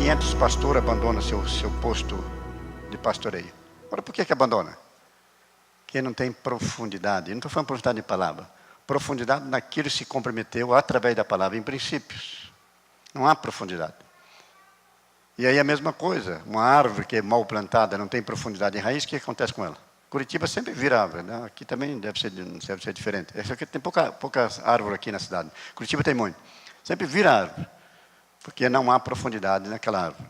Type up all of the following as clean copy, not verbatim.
500 pastores abandonam seu posto de pastoreio. Agora, por que abandona? Porque não tem profundidade. Eu não estou falando profundidade de palavra. Profundidade naquilo que se comprometeu através da palavra, em princípios. Não há profundidade. E aí a mesma coisa. Uma árvore que é mal plantada, não tem profundidade em raiz, o que acontece com ela? Curitiba sempre vira árvore, né? Aqui também deve ser diferente. Essa aqui tem poucas árvores aqui na cidade. Curitiba tem muito. Sempre vira árvore, porque não há profundidade naquela árvore.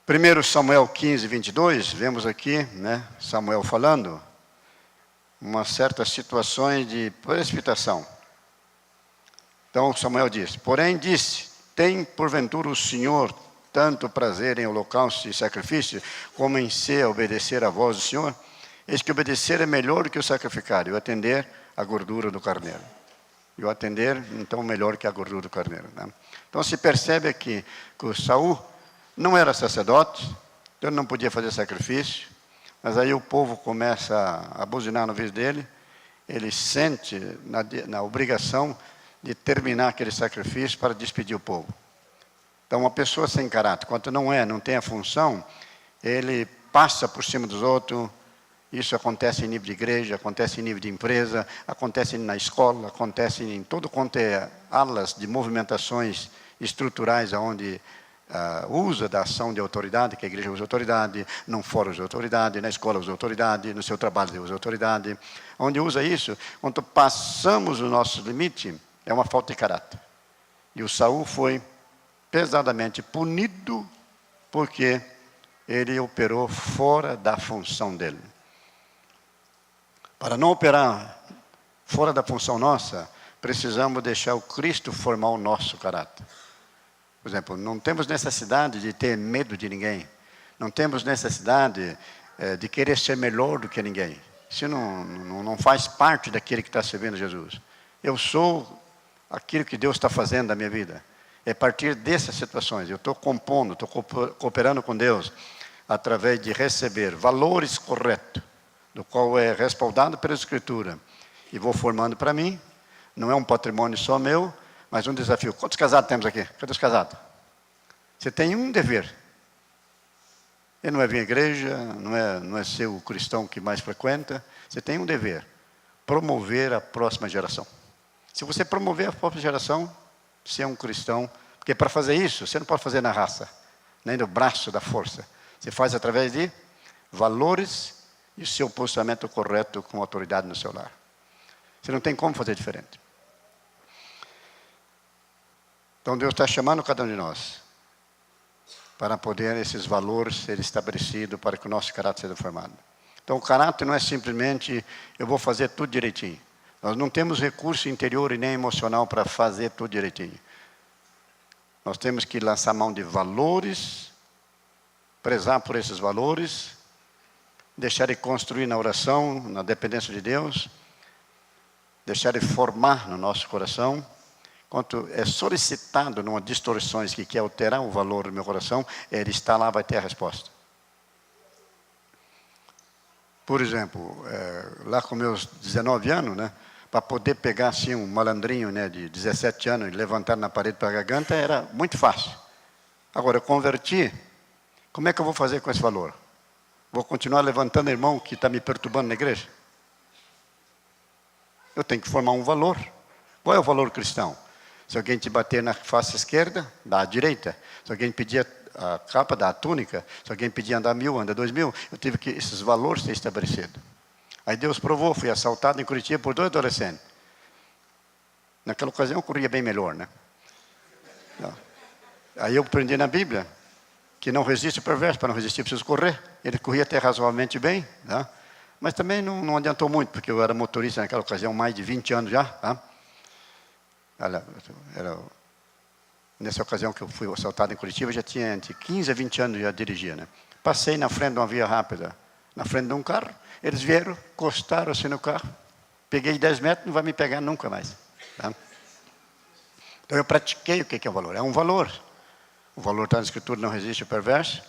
1 Samuel 15, 22, vemos aqui, né, Samuel falando, umas certas situações de precipitação. Então Samuel diz, porém disse, tem porventura o Senhor tanto prazer em holocausto e sacrifício, como em se obedecer à voz do Senhor? Eis que obedecer é melhor do que o sacrificar, e o atender a gordura do carneiro. E o atender, então, melhor que a gordura do carneiro. Né? Então se percebe aqui que o Saul não era sacerdote, então ele não podia fazer sacrifício, mas aí o povo começa a buzinar no ouvido dele, ele sente na obrigação de terminar aquele sacrifício para despedir o povo. Então, uma pessoa sem caráter, quando não tem a função, ele passa por cima dos outros. Isso acontece em nível de igreja, acontece em nível de empresa, acontece na escola, acontece em todo quanto é alas de movimentações estruturais, onde usa da ação de autoridade, que a igreja usa autoridade, num fórum usa autoridade, na escola usa autoridade, no seu trabalho usa autoridade. Onde usa isso, quando passamos o nosso limite, é uma falta de caráter. E o Saul foi pesadamente punido porque ele operou fora da função dele. Para não operar fora da função nossa, precisamos deixar o Cristo formar o nosso caráter. Por exemplo, não temos necessidade de ter medo de ninguém. Não temos necessidade de querer ser melhor do que ninguém. Isso não faz parte daquele que está servindo Jesus. Eu sou aquilo que Deus está fazendo na minha vida. É a partir dessas situações. Eu estou compondo, estou cooperando com Deus através de receber valores corretos, do qual é respaldado pela Escritura. E vou formando para mim. Não é um patrimônio só meu, mas um desafio. Quantos casados temos aqui? Cadê os casados? Você tem um dever. Ele não é vir à igreja, não é ser o cristão que mais frequenta. Você tem um dever. Promover a próxima geração. Se você promover a próxima geração, você é um cristão. Porque para fazer isso, você não pode fazer na raça, nem no braço da força. Você faz através de valores e o seu posicionamento correto com autoridade no seu lar. Você não tem como fazer diferente. Então Deus está chamando cada um de nós para poder esses valores serem estabelecidos para que o nosso caráter seja formado. Então o caráter não é simplesmente eu vou fazer tudo direitinho. Nós não temos recurso interior e nem emocional para fazer tudo direitinho. Nós temos que lançar mão de valores, prezar por esses valores, deixar de construir na oração, na dependência de Deus, deixar de formar no nosso coração. Quando é solicitado numa distorções que quer alterar o valor do meu coração, ele está lá, vai ter a resposta. Por exemplo, lá com meus 19 anos, né, para poder pegar assim um malandrinho, né, de 17 anos e levantar na parede para a garganta, era muito fácil. Agora, eu converti, como é que eu vou fazer com esse valor? Vou continuar levantando o irmão que está me perturbando na igreja? Eu tenho que formar um valor. Qual é o valor cristão? Se alguém te bater na face esquerda, dá à direita. Se alguém pedir a capa, dá a túnica. Se alguém pedir andar 1000, anda 2000. Eu tive que esses valores ser estabelecidos. Aí Deus provou, fui assaltado em Curitiba por 2 adolescentes. Naquela ocasião eu corria bem melhor, né? Aí eu aprendi na Bíblia que não resiste o perverso, para não resistir preciso correr. Ele corria até razoavelmente bem, tá? Mas também não adiantou muito, porque eu era motorista naquela ocasião, mais de 20 anos já. Tá? Nessa ocasião que eu fui assaltado em Curitiba, eu já tinha entre 15 a 20 anos já dirigia. Né? Passei na frente de uma via rápida, na frente de um carro, eles vieram, encostaram-se no carro, peguei 10 metros, não vai me pegar nunca mais. Tá? Então eu pratiquei o que é o valor. É um valor. O valor está na Escritura, não resiste o perverso.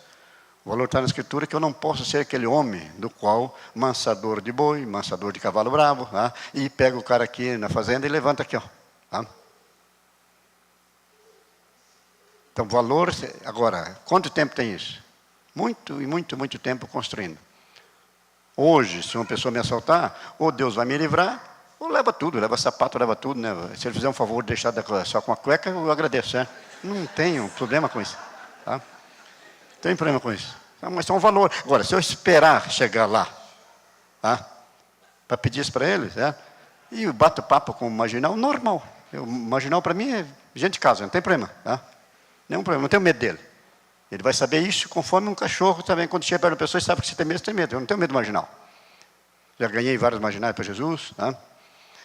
O valor está na Escritura que eu não posso ser aquele homem do qual mansador de boi, mansador de cavalo bravo, tá? E pega o cara aqui na fazenda e levanta aqui, ó. Tá? Então, valor, agora, quanto tempo tem isso? Muito e muito, muito tempo construindo. Hoje, se uma pessoa me assaltar, ou Deus vai me livrar, ou leva tudo, leva sapato, leva tudo, né? Se ele fizer um favor de deixar só com a cueca, eu agradeço, né? Não tenho problema com isso, tá? Não tem problema com isso. Mas é um valor. Agora, se eu esperar chegar lá, tá? Para pedir isso para eles, e eu bato papo com o marginal, normal. O marginal, para mim, é gente de casa, não tem problema, tá? Nenhum problema, não tenho medo dele. Ele vai saber isso conforme um cachorro também. Quando chega perto da pessoa, sabe que você tem medo, você tem medo. Eu não tenho medo do marginal. Já ganhei vários marginais para Jesus. Tá?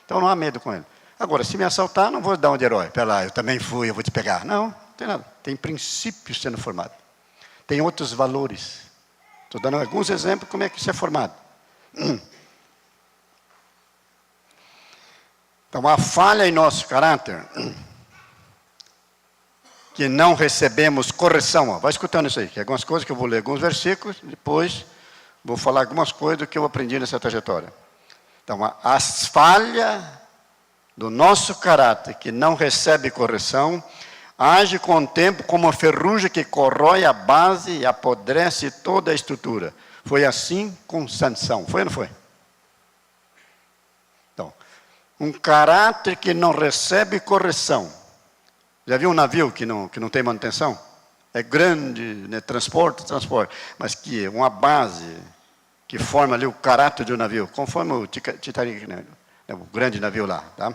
Então não há medo com ele. Agora, se me assaltar, não vou dar um de herói. Pera lá, eu também fui, eu vou te pegar. Não, não tem nada. Tem princípios sendo formados. Tem outros valores. Estou dando alguns exemplos de como é que isso é formado. Então, a falha em nosso caráter... que não recebemos correção. Vai escutando isso aí, que algumas coisas que eu vou ler, alguns versículos, depois vou falar algumas coisas do que eu aprendi nessa trajetória. Então, a falha do nosso caráter, que não recebe correção, age com o tempo como uma ferrugem que corrói a base e apodrece toda a estrutura. Foi assim com Sansão. Foi ou não foi? Então, um caráter que não recebe correção. Já viu um navio que não tem manutenção? É grande, né? transporte, mas que é uma base que forma ali o caráter do navio, conforme o Titanic, né? O grande navio lá. Tá?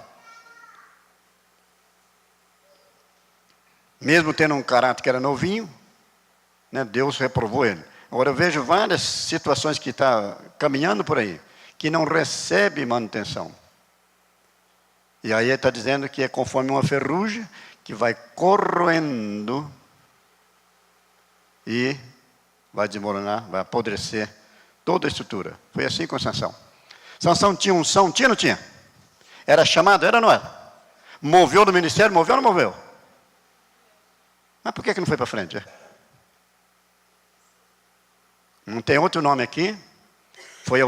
Mesmo tendo um caráter que era novinho, né? Deus reprovou ele. Agora eu vejo várias situações que está caminhando por aí, que não recebe manutenção. E aí ele está dizendo que é conforme uma ferrugem, que vai corroendo e vai desmoronar, vai apodrecer toda a estrutura. Foi assim com Sansão. Sansão tinha unção, tinha ou não tinha? Era chamado, era ou não era? Moveu no ministério, moveu ou não moveu? Mas por que não foi para frente? Não tem outro nome aqui. Foi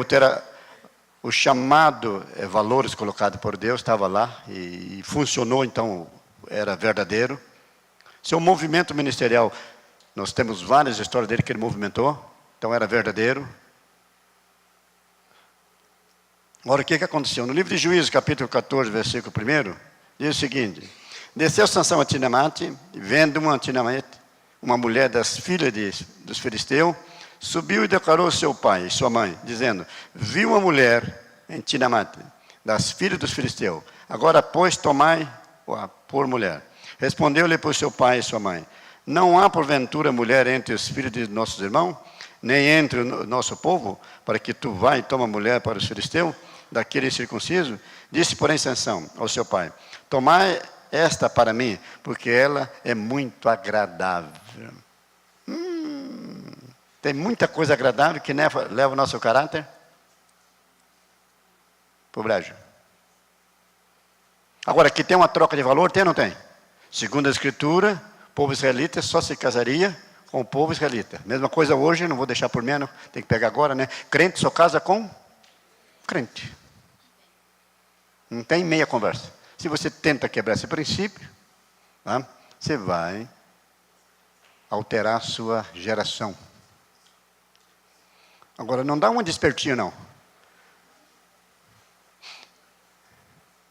o chamado, valores colocados por Deus, estava lá e funcionou, então era verdadeiro. Seu movimento ministerial, nós temos várias histórias dele que ele movimentou, então era verdadeiro. Agora, o que aconteceu? No livro de Juízes, capítulo 14, versículo 1, diz o seguinte: desceu Sansão a Tinamate, vendo uma mulher das filhas dos filisteus, subiu e declarou ao seu pai e sua mãe, dizendo: vi uma mulher em Tinamate, das filhas dos filisteus, agora, pois, tomai-a por mulher. Respondeu-lhe por seu pai e sua mãe: não há porventura mulher entre os filhos de nossos irmãos, nem entre o nosso povo, para que tu vá e toma mulher para os filisteus, daquele circunciso? Disse, porém, Sansão ao seu pai: tomai esta para mim, porque ela é muito agradável. Tem muita coisa agradável que leva o nosso caráter para o brejo. Agora, aqui tem uma troca de valor, tem ou não tem? Segundo a Escritura, o povo israelita só se casaria com o povo israelita. Mesma coisa hoje, não vou deixar por menos, tem que pegar agora, né? Crente só casa com crente. Não tem meia conversa. Se você tenta quebrar esse princípio, tá? Você vai alterar a sua geração. Agora, não dá uma despertinho, não.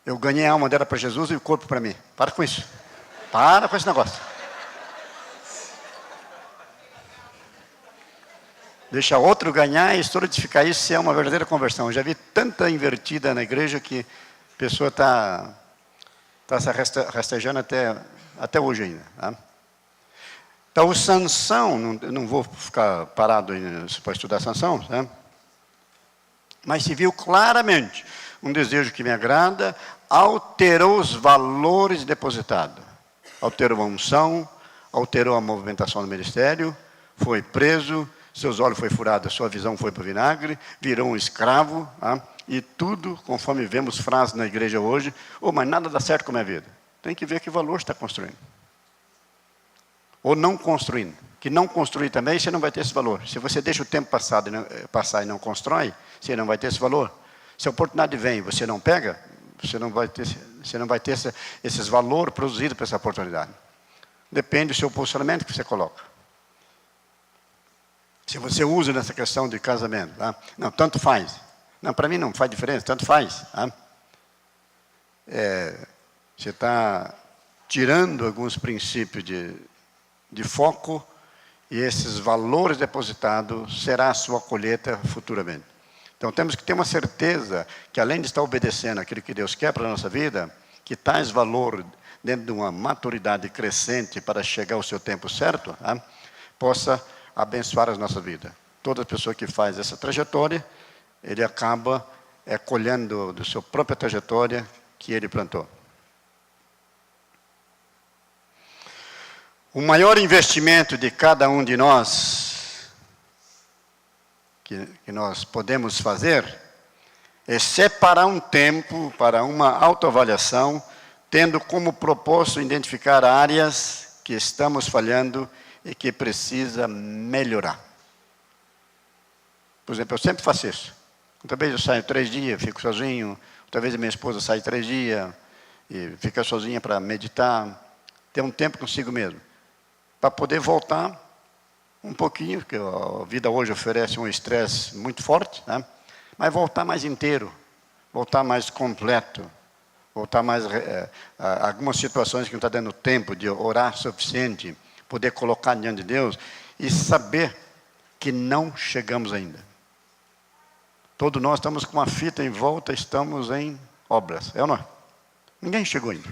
Eu ganhei a alma dela para Jesus e o corpo para mim. Para com isso. Para com esse negócio. Deixa outro ganhar e solidificar isso, se é uma verdadeira conversão. Eu já vi tanta invertida na igreja que a pessoa está se rastejando até hoje ainda. Tá? Então, o Sansão, não vou ficar parado para estudar Sansão, tá? Mas se viu claramente um desejo que me agrada, alterou os valores depositados. Alterou a unção, alterou a movimentação do ministério, foi preso, seus olhos foram furados, sua visão foi para o vinagre, virou um escravo, tá? E tudo, conforme vemos frases na igreja hoje: mas nada dá certo com a minha vida. Tem que ver que valor está construindo. Ou não construindo. Que não construir também, você não vai ter esse valor. Se você deixa o tempo passar e não constrói, você não vai ter esse valor. Se a oportunidade vem e você não pega, você não vai ter esses valores produzidos por essa oportunidade. Depende do seu posicionamento que você coloca. Se você usa nessa questão de casamento, tá? Não, tanto faz. Não, para mim não faz diferença, tanto faz. Tá? Você está tirando alguns princípios de foco, e esses valores depositados será a sua colheita futuramente. Então temos que ter uma certeza que, além de estar obedecendo aquilo que Deus quer para a nossa vida, que tais valores, dentro de uma maturidade crescente para chegar ao seu tempo certo, tá? Possa abençoar a nossa vida. Toda pessoa que faz essa trajetória, ele acaba colhendo da sua própria trajetória que ele plantou. O maior investimento de cada um de nós, que nós podemos fazer, é separar um tempo para uma autoavaliação, tendo como propósito identificar áreas que estamos falhando e que precisa melhorar. Por exemplo, eu sempre faço isso. Outra vez eu saio 3 dias, fico sozinho. Outra vez a minha esposa sai 3 dias e fica sozinha para meditar. Ter um tempo consigo mesmo. Para poder voltar um pouquinho, porque a vida hoje oferece um estresse muito forte, né? Mas voltar mais inteiro, voltar mais completo, voltar mais... algumas situações que não está dando tempo de orar suficiente, poder colocar diante de Deus e saber que não chegamos ainda. Todos nós estamos com uma fita em volta, estamos em obras. É ou não é? Ninguém chegou ainda.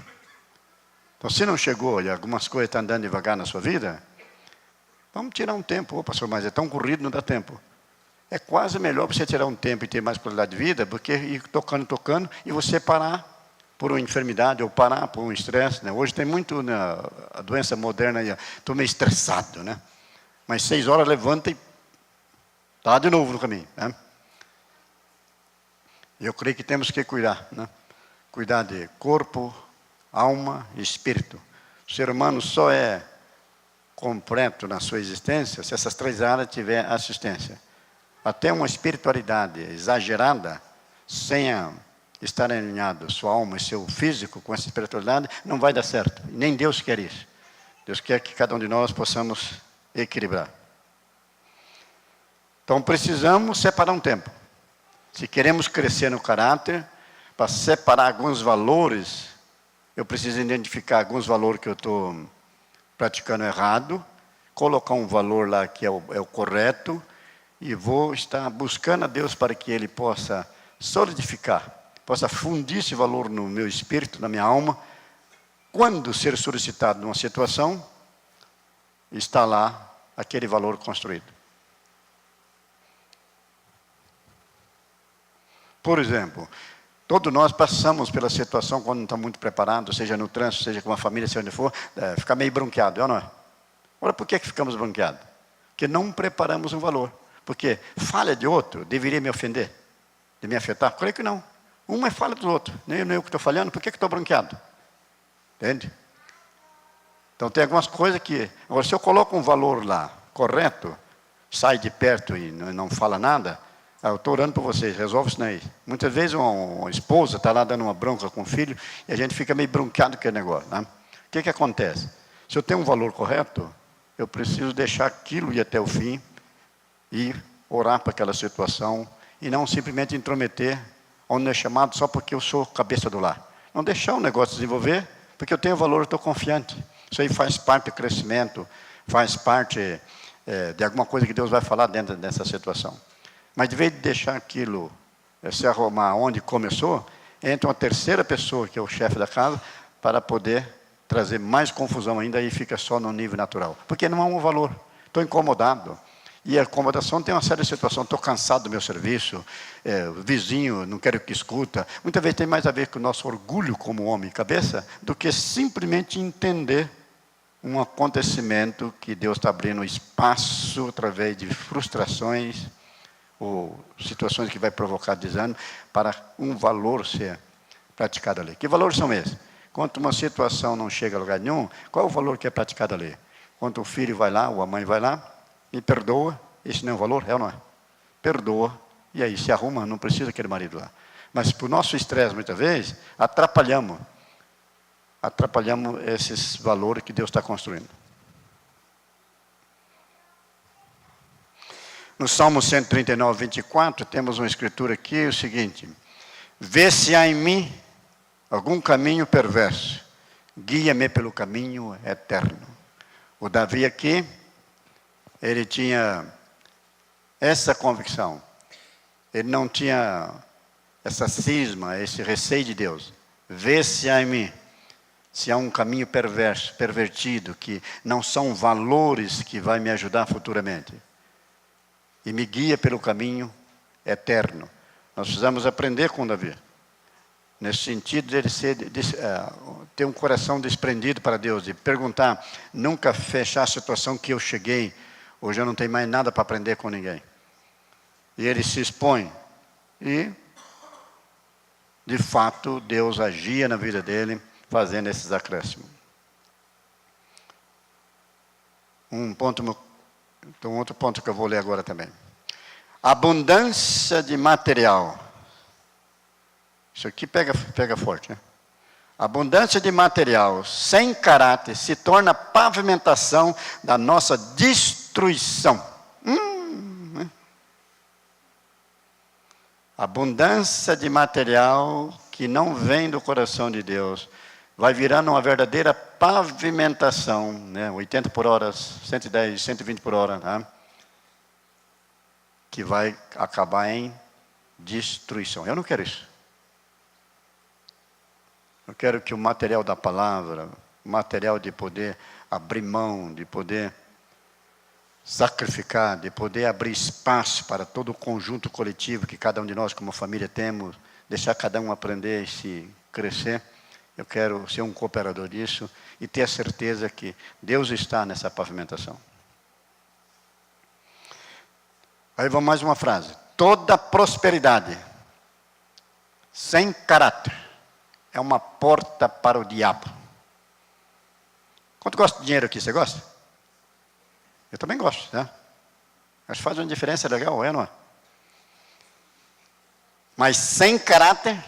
Então, se não chegou e algumas coisas estão andando devagar na sua vida, vamos tirar um tempo. Ô, pastor, mas é tão corrido, não dá tempo. É quase melhor você tirar um tempo e ter mais qualidade de vida, porque ir tocando, e você parar por uma enfermidade ou parar por um estresse. Né? Hoje tem muito a doença moderna, estou meio estressado, né? Mas 6 horas levanta e está de novo no caminho. Né? Eu creio que temos que cuidar. Né? Cuidar de corpo, alma e espírito. O ser humano só é completo na sua existência se essas 3 áreas tiver assistência. Até uma espiritualidade exagerada, sem estar alinhado sua alma e seu físico com essa espiritualidade, não vai dar certo. Nem Deus quer isso. Deus quer que cada um de nós possamos equilibrar. Então precisamos separar um tempo. Se queremos crescer no caráter, para separar alguns valores, eu preciso identificar alguns valores que eu estou praticando errado, colocar um valor lá que é o correto, e vou estar buscando a Deus para que Ele possa solidificar, possa fundir esse valor no meu espírito, na minha alma. Quando ser solicitado numa situação, está lá aquele valor construído. Por exemplo, todos nós passamos pela situação quando não está muito preparado, seja no trânsito, seja com a família, seja onde for, ficar meio bronqueado, é ou não é? Agora, por que ficamos bronqueados? Porque não preparamos um valor. Porque falha de outro deveria me ofender, de me afetar? Creio que não. Uma é falha do outro. Nem eu que estou falhando, por que estou bronqueado? Entende? Então tem algumas coisas que... Agora, se eu coloco um valor lá, correto, sai de perto e não fala nada... eu estou orando por vocês, resolve isso daí. Muitas vezes uma esposa está lá dando uma bronca com o filho e a gente fica meio bronqueado com aquele negócio. Né? O que acontece? Se eu tenho um valor correto, eu preciso deixar aquilo ir até o fim e orar para aquela situação e não simplesmente intrometer onde é chamado só porque eu sou cabeça do lar. Não deixar o negócio desenvolver, porque eu tenho valor, eu estou confiante. Isso aí faz parte do crescimento, faz parte de alguma coisa que Deus vai falar dentro dessa situação. Mas de vez de deixar aquilo se arrumar onde começou, entra uma terceira pessoa, que é o chefe da casa, para poder trazer mais confusão ainda e fica só no nível natural. Porque não há um valor. Estou incomodado. E a acomodação tem uma série de situações. Estou cansado do meu serviço, o vizinho não quero que escuta. Muitas vezes tem mais a ver com o nosso orgulho como homem e cabeça, do que simplesmente entender um acontecimento que Deus está abrindo espaço através de frustrações, ou situações que vai provocar desânimo, para um valor ser praticado ali. Que valores são esses? Quando uma situação não chega a lugar nenhum, qual é o valor que é praticado ali? Quando o filho vai lá, ou a mãe vai lá, e perdoa, esse não é um valor, é ou não é? Perdoa, e aí se arruma, não precisa aquele marido lá. Mas por nosso estresse, muitas vezes, atrapalhamos. atrapalhamos esses valores que Deus está construindo. No Salmo 139, 24, temos uma escritura aqui, o seguinte: vê se há em mim algum caminho perverso, guia-me pelo caminho eterno. O Davi aqui, ele tinha essa convicção. Ele não tinha essa cisma, esse receio de Deus. Vê se há em mim, se há um caminho perverso, pervertido, que não são valores que vai me ajudar futuramente. E me guia pelo caminho eterno. Nós precisamos aprender com Davi. Nesse sentido de ele ter um coração desprendido para Deus, de perguntar, nunca fechar a situação que eu cheguei, hoje eu não tenho mais nada para aprender com ninguém. E ele se expõe. E, de fato, Deus agia na vida dele, fazendo esses acréscimos. Outro ponto que eu vou ler agora também. Abundância de material. Isso aqui pega forte, né? Abundância de material sem caráter se torna pavimentação da nossa destruição. Abundância de material que não vem do coração de Deus vai virando uma verdadeira pavimentação, né? 80 por hora, 110, 120 por hora, né? Que vai acabar em destruição. Eu não quero isso. Eu quero que o material da palavra, o material de poder abrir mão, de poder sacrificar, de poder abrir espaço para todo o conjunto coletivo que cada um de nós como família temos, deixar cada um aprender e se crescer. Eu quero ser um cooperador disso e ter a certeza que Deus está nessa pavimentação. Aí vamos mais uma frase. Toda prosperidade sem caráter é uma porta para o diabo. Quanto gosta de dinheiro aqui? Você gosta? Eu também gosto, né? Acho que faz uma diferença legal, não é? Mas sem caráter,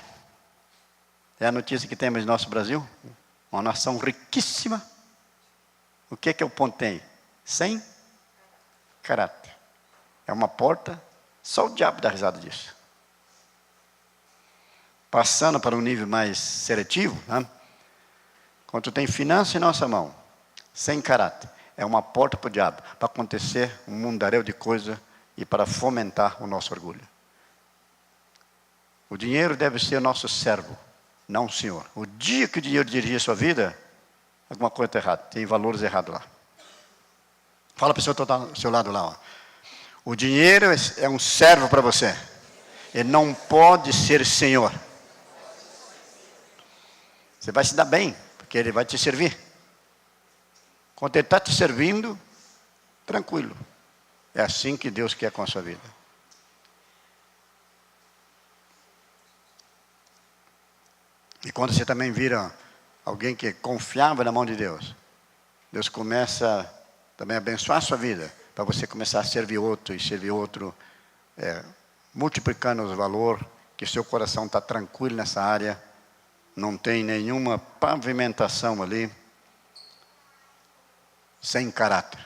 é a notícia que temos no nosso Brasil, uma nação riquíssima. O que é o ponto tem? Sem caráter. É uma porta, só o diabo dá risada disso. Passando para um nível mais seletivo, né? Quando tu tem finança em nossa mão, sem caráter, é uma porta para o diabo, para acontecer um mundaréu de coisa e para fomentar o nosso orgulho. O dinheiro deve ser nosso servo, não o Senhor. O dia que o dinheiro dirigir a sua vida, alguma coisa está errada, tem valores errados lá. Fala para o senhor que está ao seu lado lá. Ó. O dinheiro é um servo para você. Ele não pode ser Senhor. Você vai se dar bem, porque ele vai te servir. Quando ele está te servindo, tranquilo. É assim que Deus quer com a sua vida. E quando você também vira alguém que confiava na mão de Deus, Deus começa também a abençoar a sua vida, para você começar a servir outro e servir outro, multiplicando os valores, que seu coração está tranquilo nessa área, não tem nenhuma pavimentação ali, sem caráter.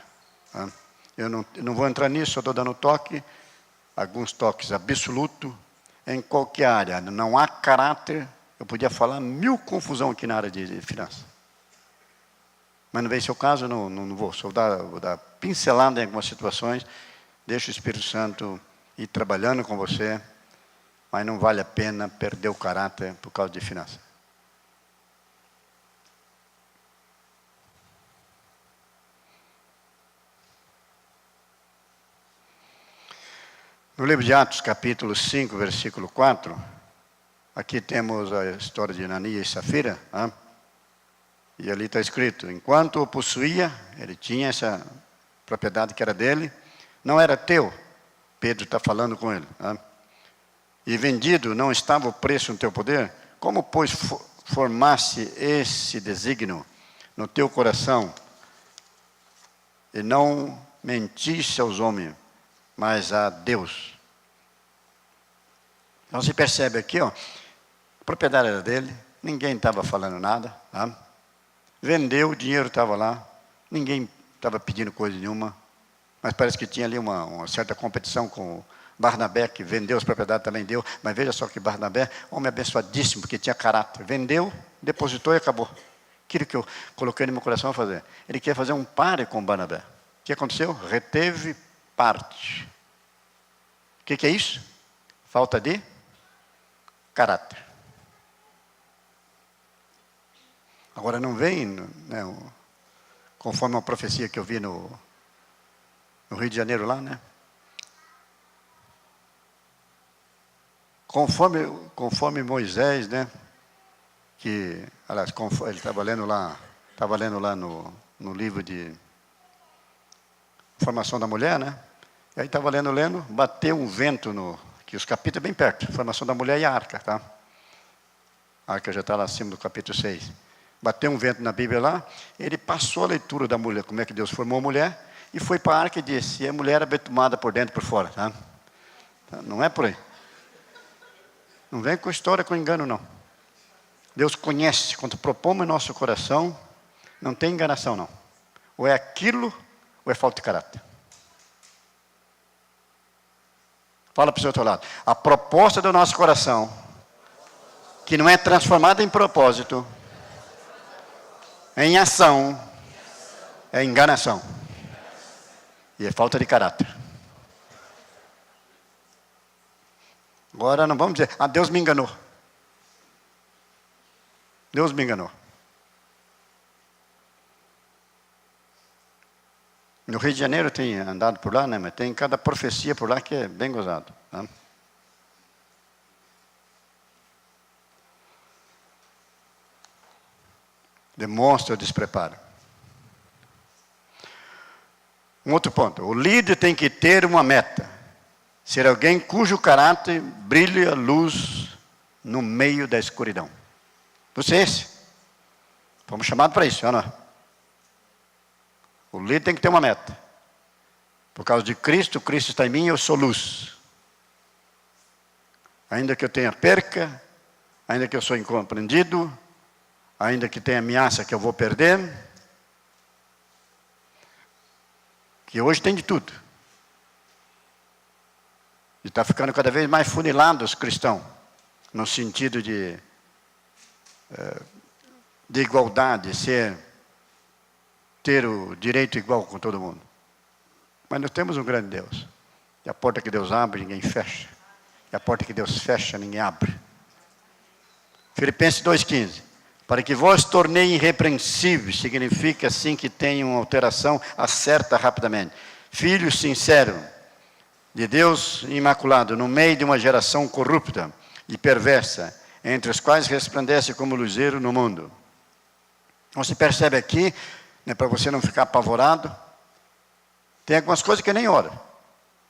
Tá? Eu não vou entrar nisso, eu estou dando toque, alguns toques absolutos, em qualquer área. Não há caráter, eu podia falar 1000 confusão aqui na área de finanças. Mas não veio seu caso, não vou. Só vou dar pincelada em algumas situações, deixa o Espírito Santo ir trabalhando com você, mas não vale a pena perder o caráter por causa de finanças. No livro de Atos, capítulo 5, versículo 4, aqui temos a história de Ananias e Safira, né? E ali está escrito, enquanto o possuía, ele tinha essa propriedade que era dele, não era teu, Pedro está falando com ele, né? E vendido, não estava o preço no teu poder, como pois formasse esse desígnio no teu coração, e não mentisse aos homens, mas a Deus. Então você percebe aqui, ó, a propriedade era dele, ninguém estava falando nada, tá? vendeu, o dinheiro estava lá, ninguém estava pedindo coisa nenhuma, mas parece que tinha ali uma certa competição com Barnabé, que vendeu as propriedades, também deu, mas veja só que Barnabé, homem abençoadíssimo, porque tinha caráter, vendeu, depositou e acabou. Aquilo que eu coloquei no meu coração a fazer. Ele quer fazer um pare com Barnabé. O que aconteceu? Reteve parte. O que é isso? Falta de caráter. Agora não vem, né, conforme uma profecia que eu vi no Rio de Janeiro lá, né? Conforme Moisés, né? Que, aliás, ele estava lendo lá no livro de Formação da Mulher, né? E aí estava lendo, bateu um vento que os capítulos bem perto, Formação da Mulher e a Arca, tá? A Arca já está lá acima do capítulo 6. Bateu um vento na Bíblia lá, ele passou a leitura da mulher, como é que Deus formou a mulher, e foi para a Arca e disse, e a mulher era betumada por dentro e por fora, tá? Não é por aí. Não vem com história, com engano, não. Deus conhece, quando propomos em nosso coração, não tem enganação, não. Ou é aquilo, ou é falta de caráter. Fala para o seu outro lado. A proposta do nosso coração, que não é transformada em propósito, em ação, é enganação. E é falta de caráter. Agora não vamos dizer, Deus me enganou. Deus me enganou. No Rio de Janeiro eu tenho andado por lá, né? Mas tem cada profecia por lá que é bem gozado. Né? Demonstra o despreparo. Um outro ponto. O líder tem que ter uma meta. Ser alguém cujo caráter brilha a luz no meio da escuridão. Você é esse? Fomos chamados para isso, não é? O líder tem que ter uma meta. Por causa de Cristo, Cristo está em mim, eu sou luz. Ainda que eu tenha perca, ainda que eu sou incompreendido, ainda que tenha ameaça que eu vou perder, que hoje tem de tudo. E está ficando cada vez mais funilado os cristãos, no sentido de igualdade, ter o direito igual com todo mundo. Mas nós temos um grande Deus. E a porta que Deus abre, ninguém fecha. E a porta que Deus fecha, ninguém abre. Filipenses 2,15. Para que vós tornei irrepreensíveis, significa assim que tem uma alteração, acerta rapidamente. Filho sincero, de Deus imaculado, no meio de uma geração corrupta e perversa, entre os quais resplandece como luzeiro no mundo. Então, você percebe aqui, né, para você não ficar apavorado, tem algumas coisas que nem ora.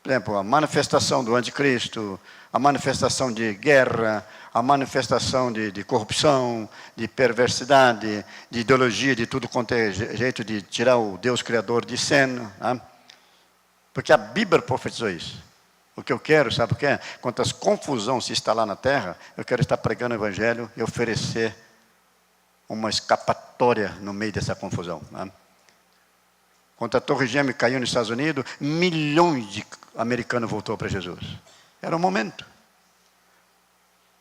Por exemplo, a manifestação do anticristo, a manifestação de guerra, a manifestação de corrupção, de perversidade, de ideologia, de tudo quanto é jeito de tirar o Deus Criador de cena. Né? Porque a Bíblia profetizou isso. O que eu quero, sabe o que é? Quantas confusão se instalar na terra, eu quero estar pregando o Evangelho e oferecer uma escapatória no meio dessa confusão. Né? Quando a Torre Gêmea caiu nos Estados Unidos, milhões de americanos voltou para Jesus. Era o momento.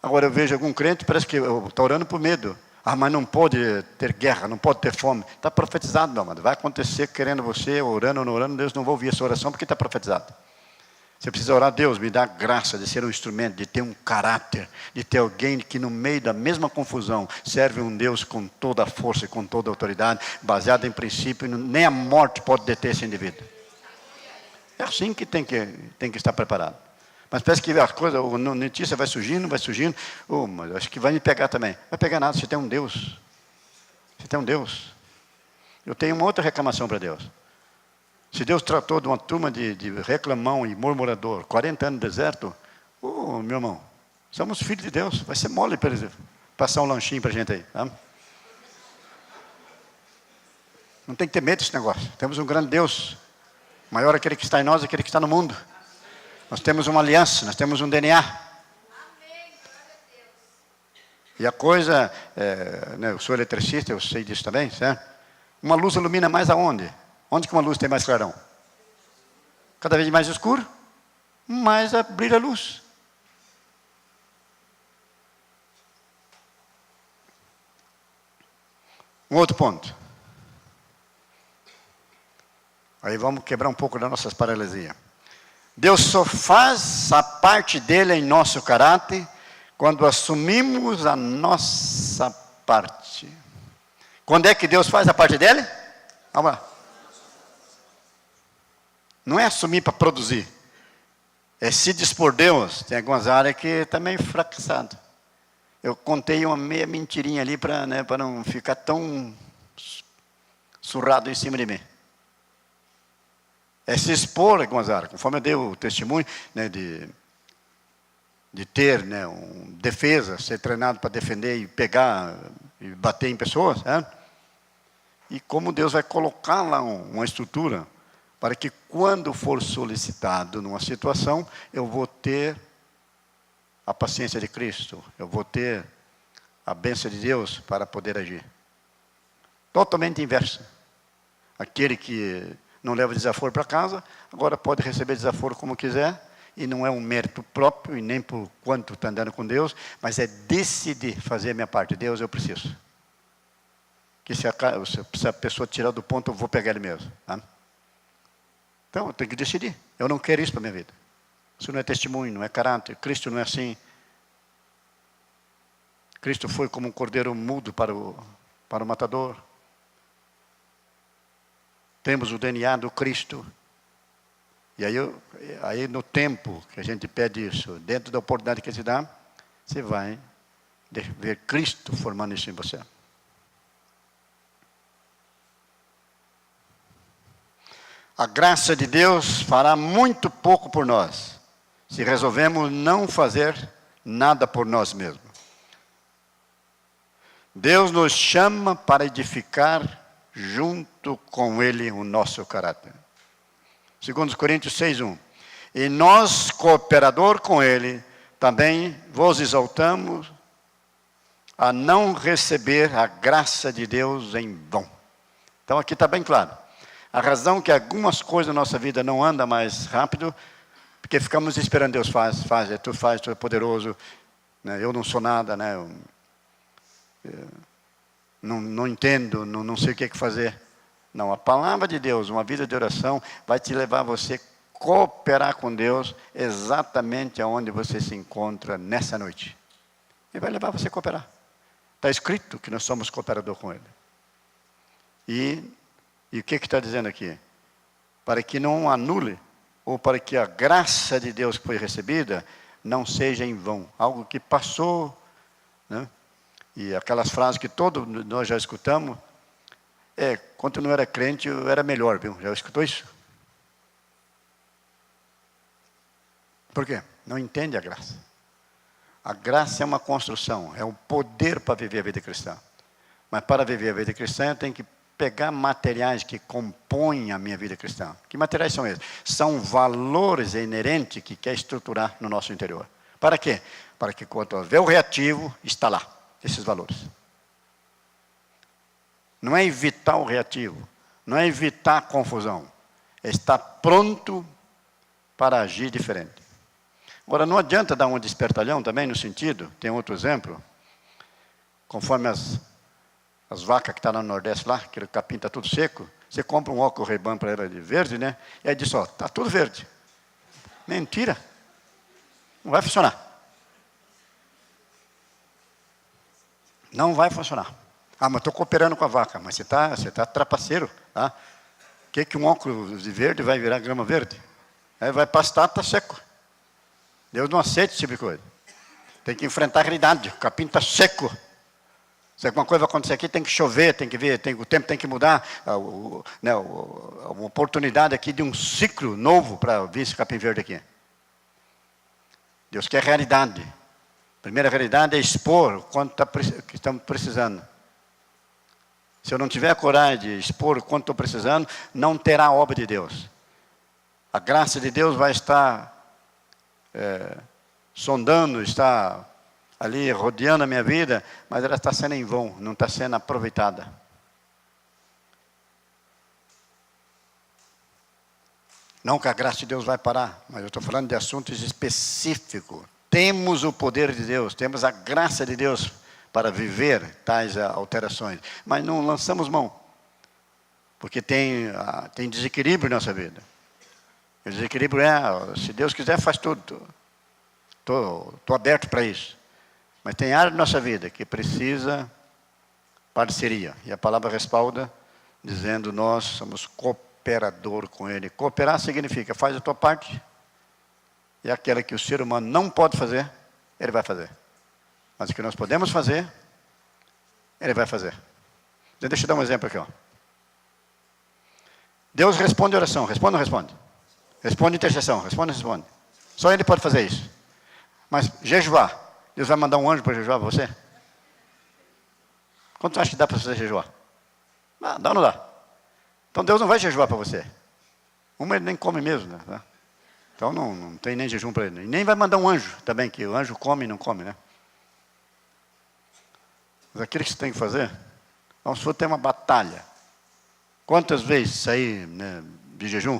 Agora eu vejo algum crente, parece que está orando por medo. Mas não pode ter guerra, não pode ter fome. Está profetizado, meu amado. Vai acontecer querendo você, orando ou não orando, Deus não vai ouvir essa oração porque está profetizado. Você precisa orar, Deus, me dá a graça de ser um instrumento, de ter um caráter, de ter alguém que no meio da mesma confusão serve um Deus com toda a força e com toda a autoridade, baseado em princípio, nem a morte pode deter esse indivíduo. É assim que tem que estar preparado. Mas parece que a coisa, a notícia vai surgindo, mas acho que vai me pegar também. Não vai pegar nada, você tem um Deus. Você tem um Deus. Eu tenho uma outra reclamação para Deus. Se Deus tratou de uma turma de reclamão e murmurador, 40 anos no deserto, meu irmão, somos filhos de Deus, vai ser mole para eles passar um lanchinho para a gente aí. Tá? Não tem que ter medo desse negócio. Temos um grande Deus, maior aquele que está em nós, aquele que está no mundo. Nós temos uma aliança, nós temos um DNA. E a coisa, né, eu sou eletricista, eu sei disso também, certo? Uma luz ilumina mais aonde? Onde que uma luz tem mais clarão? Cada vez mais escuro, mais brilha a luz. Um outro ponto. Aí vamos quebrar um pouco das nossas paralisias. Deus só faz a parte dele em nosso caráter quando assumimos a nossa parte. Quando é que Deus faz a parte dele? Vamos lá. Não é assumir para produzir. É se dispor Deus. Tem algumas áreas que está meio fracassado. Eu contei uma meia mentirinha ali para não ficar tão surrado em cima de mim. É se expor, Gonzalo, conforme eu dei o testemunho, né, de ter, né, defesa, ser treinado para defender e pegar e bater em pessoas, né? E como Deus vai colocar lá uma estrutura para que quando for solicitado numa situação, eu vou ter a paciência de Cristo, eu vou ter a bênção de Deus para poder agir. Totalmente inverso. Aquele que não leva desaforo para casa, agora pode receber desaforo como quiser, e não é um mérito próprio, e nem por quanto está andando com Deus, mas é decidir fazer a minha parte. Deus, eu preciso. Que se a pessoa tirar do ponto, eu vou pegar ele mesmo. Tá? Então, eu tenho que decidir. Eu não quero isso para a minha vida. Isso não é testemunho, não é caráter. Cristo não é assim. Cristo foi como um cordeiro mudo para o matador. Temos o DNA do Cristo. E aí no tempo que a gente pede isso, dentro da oportunidade que se dá, você vai ver Cristo formando isso em você. A graça de Deus fará muito pouco por nós, se resolvemos não fazer nada por nós mesmos. Deus nos chama para edificar junto com Ele o nosso caráter. 2 Coríntios 6:1. E nós, cooperador com Ele, também vos exaltamos a não receber a graça de Deus em vão. Então aqui está bem claro. A razão que algumas coisas na nossa vida não andam mais rápido, porque ficamos esperando Deus faz, tu é poderoso, né? Eu não sou nada, né? Não entendo, não sei o que fazer. Não, a palavra de Deus, uma vida de oração, vai te levar a você cooperar com Deus exatamente aonde você se encontra nessa noite. Ele vai levar você a cooperar. Está escrito que nós somos cooperador com Ele. E o que está dizendo aqui? Para que não anule, ou para que a graça de Deus que foi recebida, não seja em vão. Algo que passou, né? E aquelas frases que todos nós já escutamos, quando eu não era crente, eu era melhor, viu? Já escutou isso? Por quê? Não entende a graça. A graça é uma construção, é um poder para viver a vida cristã. Mas para viver a vida cristã, eu tenho que pegar materiais que compõem a minha vida cristã. Que materiais são esses? São valores inerentes que quer estruturar no nosso interior. Para quê? Para que quando houver o reativo, está lá, esses valores. Não é evitar o reativo, não é evitar a confusão, é estar pronto para agir diferente. Agora, não adianta dar um despertalhão também no sentido, tem outro exemplo, conforme as vacas que estão lá no Nordeste, lá, aquele capim está tudo seco, você compra um óculos Ray-Ban para ela de verde, né? E aí diz, está tudo verde. Mentira. Não vai funcionar. Não vai funcionar. Ah, mas estou cooperando com a vaca. Mas você tá trapaceiro. Tá? O que um óculos de verde vai virar grama verde? Aí vai pastar, está seco. Deus não aceita esse tipo de coisa. Tem que enfrentar a realidade. O capim está seco. Se alguma coisa vai acontecer aqui, tem que chover, tem que ver, o tempo tem que mudar. Uma oportunidade aqui de um ciclo novo para vir esse capim verde aqui. Deus quer realidade. A primeira realidade é expor o quanto que estamos precisando. Se eu não tiver a coragem de expor o quanto estou precisando, não terá a obra de Deus. A graça de Deus vai estar sondando, está ali rodeando a minha vida, mas ela está sendo em vão, não está sendo aproveitada. Não que a graça de Deus vai parar, mas eu estou falando de assuntos específicos. Temos o poder de Deus, temos a graça de Deus para viver tais alterações, mas não lançamos mão, porque tem desequilíbrio na nossa vida. O desequilíbrio se Deus quiser, faz tudo. Estou aberto para isso. Mas tem área da nossa vida que precisa parceria. E a palavra respalda, dizendo, nós somos cooperador com Ele. Cooperar significa, faz a tua parte, e aquela que o ser humano não pode fazer, Ele vai fazer. Mas o que nós podemos fazer, Ele vai fazer. Então, deixa eu dar um exemplo aqui. Deus responde oração. Responde ou não responde? Responde intercessão. Responde ou não responde? Só Ele pode fazer isso. Mas jejuar, Deus vai mandar um anjo para jejuar para você? Quanto acha que dá para você jejuar? Dá ou não dá? Então Deus não vai jejuar para você. Ele nem come mesmo, né? Então não tem nem jejum para ele. E nem vai mandar um anjo também, que o anjo come e não come, né? Mas aquilo que você tem que fazer, vamos supor, ter uma batalha. Quantas vezes sair, né, de jejum?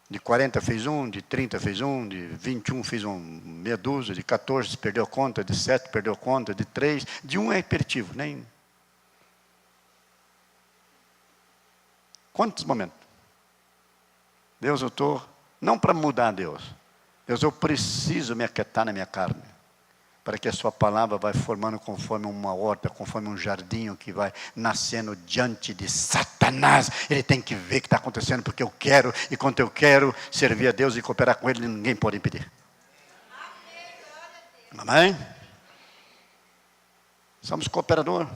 De 40 fez um, de 30 fez um, de 21 fez meia dúzia, de 14 perdeu conta, de 7 perdeu conta, de 3, de 1 é aperitivo, nem... Quantos momentos? Deus, eu estou, não para mudar Deus, eu preciso me aquietar na minha carne, para que a sua palavra vai formando conforme uma horta, conforme um jardim que vai nascendo diante de Satanás. Ele tem que ver o que está acontecendo, porque eu quero, e quando eu quero servir a Deus e cooperar com Ele, ninguém pode impedir. Amém? Somos cooperador.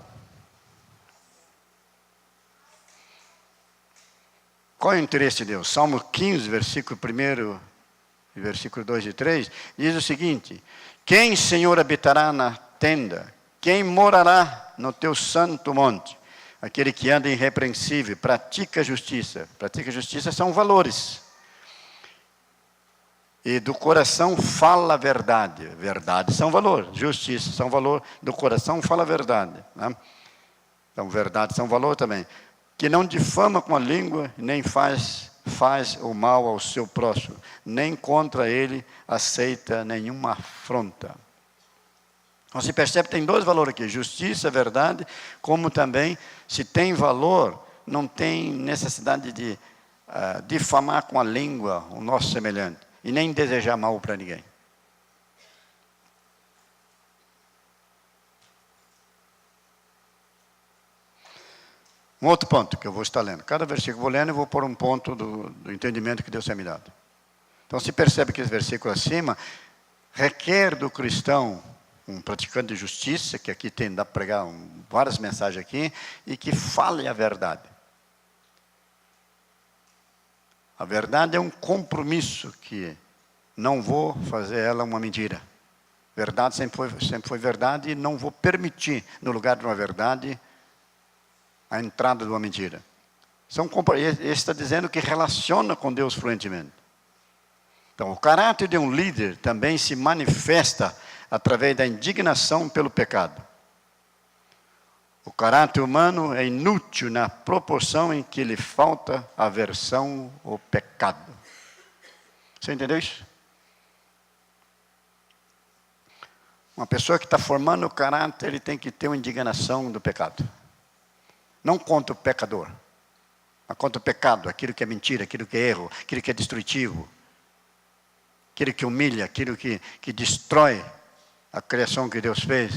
Qual é o interesse de Deus? Salmo 15, versículo 1, versículo 2 e 3, diz o seguinte: quem, Senhor, habitará na tenda? Quem morará no teu santo monte? Aquele que anda irrepreensível, pratica a justiça. Pratica a justiça são valores. E do coração fala a verdade. Verdade são valor. Justiça são valor. Do coração fala a verdade, né? Então, verdade são valor também. Que não difama com a língua, nem faz o mal ao seu próximo, nem contra ele aceita nenhuma afronta. Então, se percebe que tem dois valores aqui, justiça, verdade, como também, se tem valor, não tem necessidade de difamar com a língua o nosso semelhante, e nem desejar mal para ninguém. Um outro ponto que eu vou estar lendo. Cada versículo que eu vou lendo, eu vou pôr um ponto do entendimento que Deus tem me dado. Então, se percebe que esse versículo acima requer do cristão um praticante de justiça, que aqui dá para pregar várias mensagens aqui, e que fale a verdade. A verdade é um compromisso que não vou fazer ela uma mentira. Verdade sempre foi verdade, e não vou permitir, no lugar de uma verdade, a entrada de uma mentira. Ele está dizendo que relaciona com Deus fluentemente. Então, o caráter de um líder também se manifesta através da indignação pelo pecado. O caráter humano é inútil na proporção em que lhe falta aversão ao pecado. Você entendeu isso? Uma pessoa que está formando o caráter, ele tem que ter uma indignação do pecado. Não contra o pecador, mas contra o pecado, aquilo que é mentira, aquilo que é erro, aquilo que é destrutivo, aquilo que humilha, aquilo que destrói a criação que Deus fez.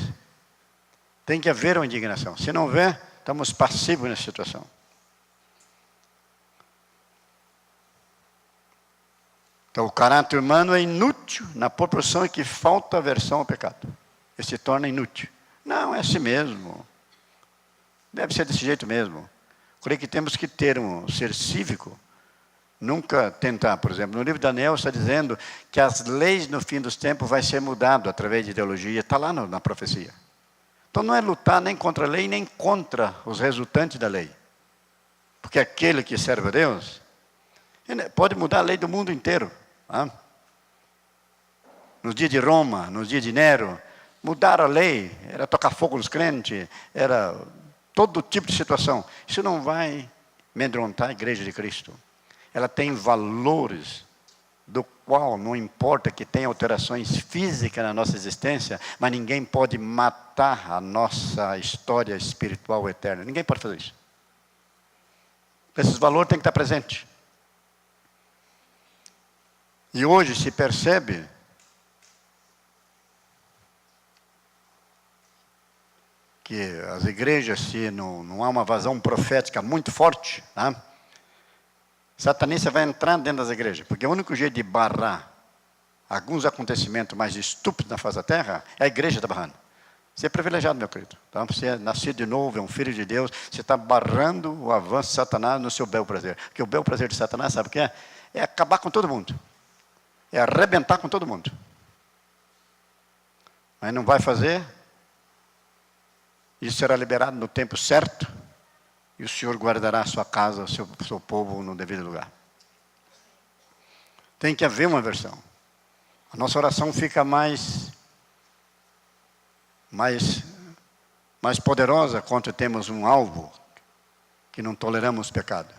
Tem que haver uma indignação. Se não houver, estamos passivos nessa situação. Então, o caráter humano é inútil na proporção em que falta aversão ao pecado. Ele se torna inútil. Não, é assim mesmo. Deve ser desse jeito mesmo. Creio que temos que ter um ser cívico. Nunca tentar, por exemplo, no livro de Daniel está dizendo que as leis no fim dos tempos vai ser mudado através de ideologia. Está lá na profecia. Então não é lutar nem contra a lei, nem contra os resultantes da lei. Porque aquele que serve a Deus pode mudar a lei do mundo inteiro. Nos dias de Roma, nos dias de Nero, mudar a lei, era tocar fogo nos crentes, era todo tipo de situação. Isso não vai amedrontar a igreja de Cristo. Ela tem valores do qual não importa que tenha alterações físicas na nossa existência, mas ninguém pode matar a nossa história espiritual eterna. Ninguém pode fazer isso. Esses valores têm que estar presentes. E hoje se percebe que as igrejas, se não há uma vazão profética muito forte, tá? Satanista vai entrar dentro das igrejas, porque o único jeito de barrar alguns acontecimentos mais estúpidos na face da terra é a igreja está barrando. Você é privilegiado, meu querido. Então, você é nascido de novo, é um filho de Deus, você está barrando o avanço de Satanás no seu bel prazer. Porque o bel prazer de Satanás, sabe o que é? É acabar com todo mundo. É arrebentar com todo mundo. Mas não vai fazer. Isso será liberado no tempo certo. E o Senhor guardará a sua casa, o seu povo no devido lugar. Tem que haver uma versão. A nossa oração fica mais poderosa quando temos um alvo que não toleramos pecado.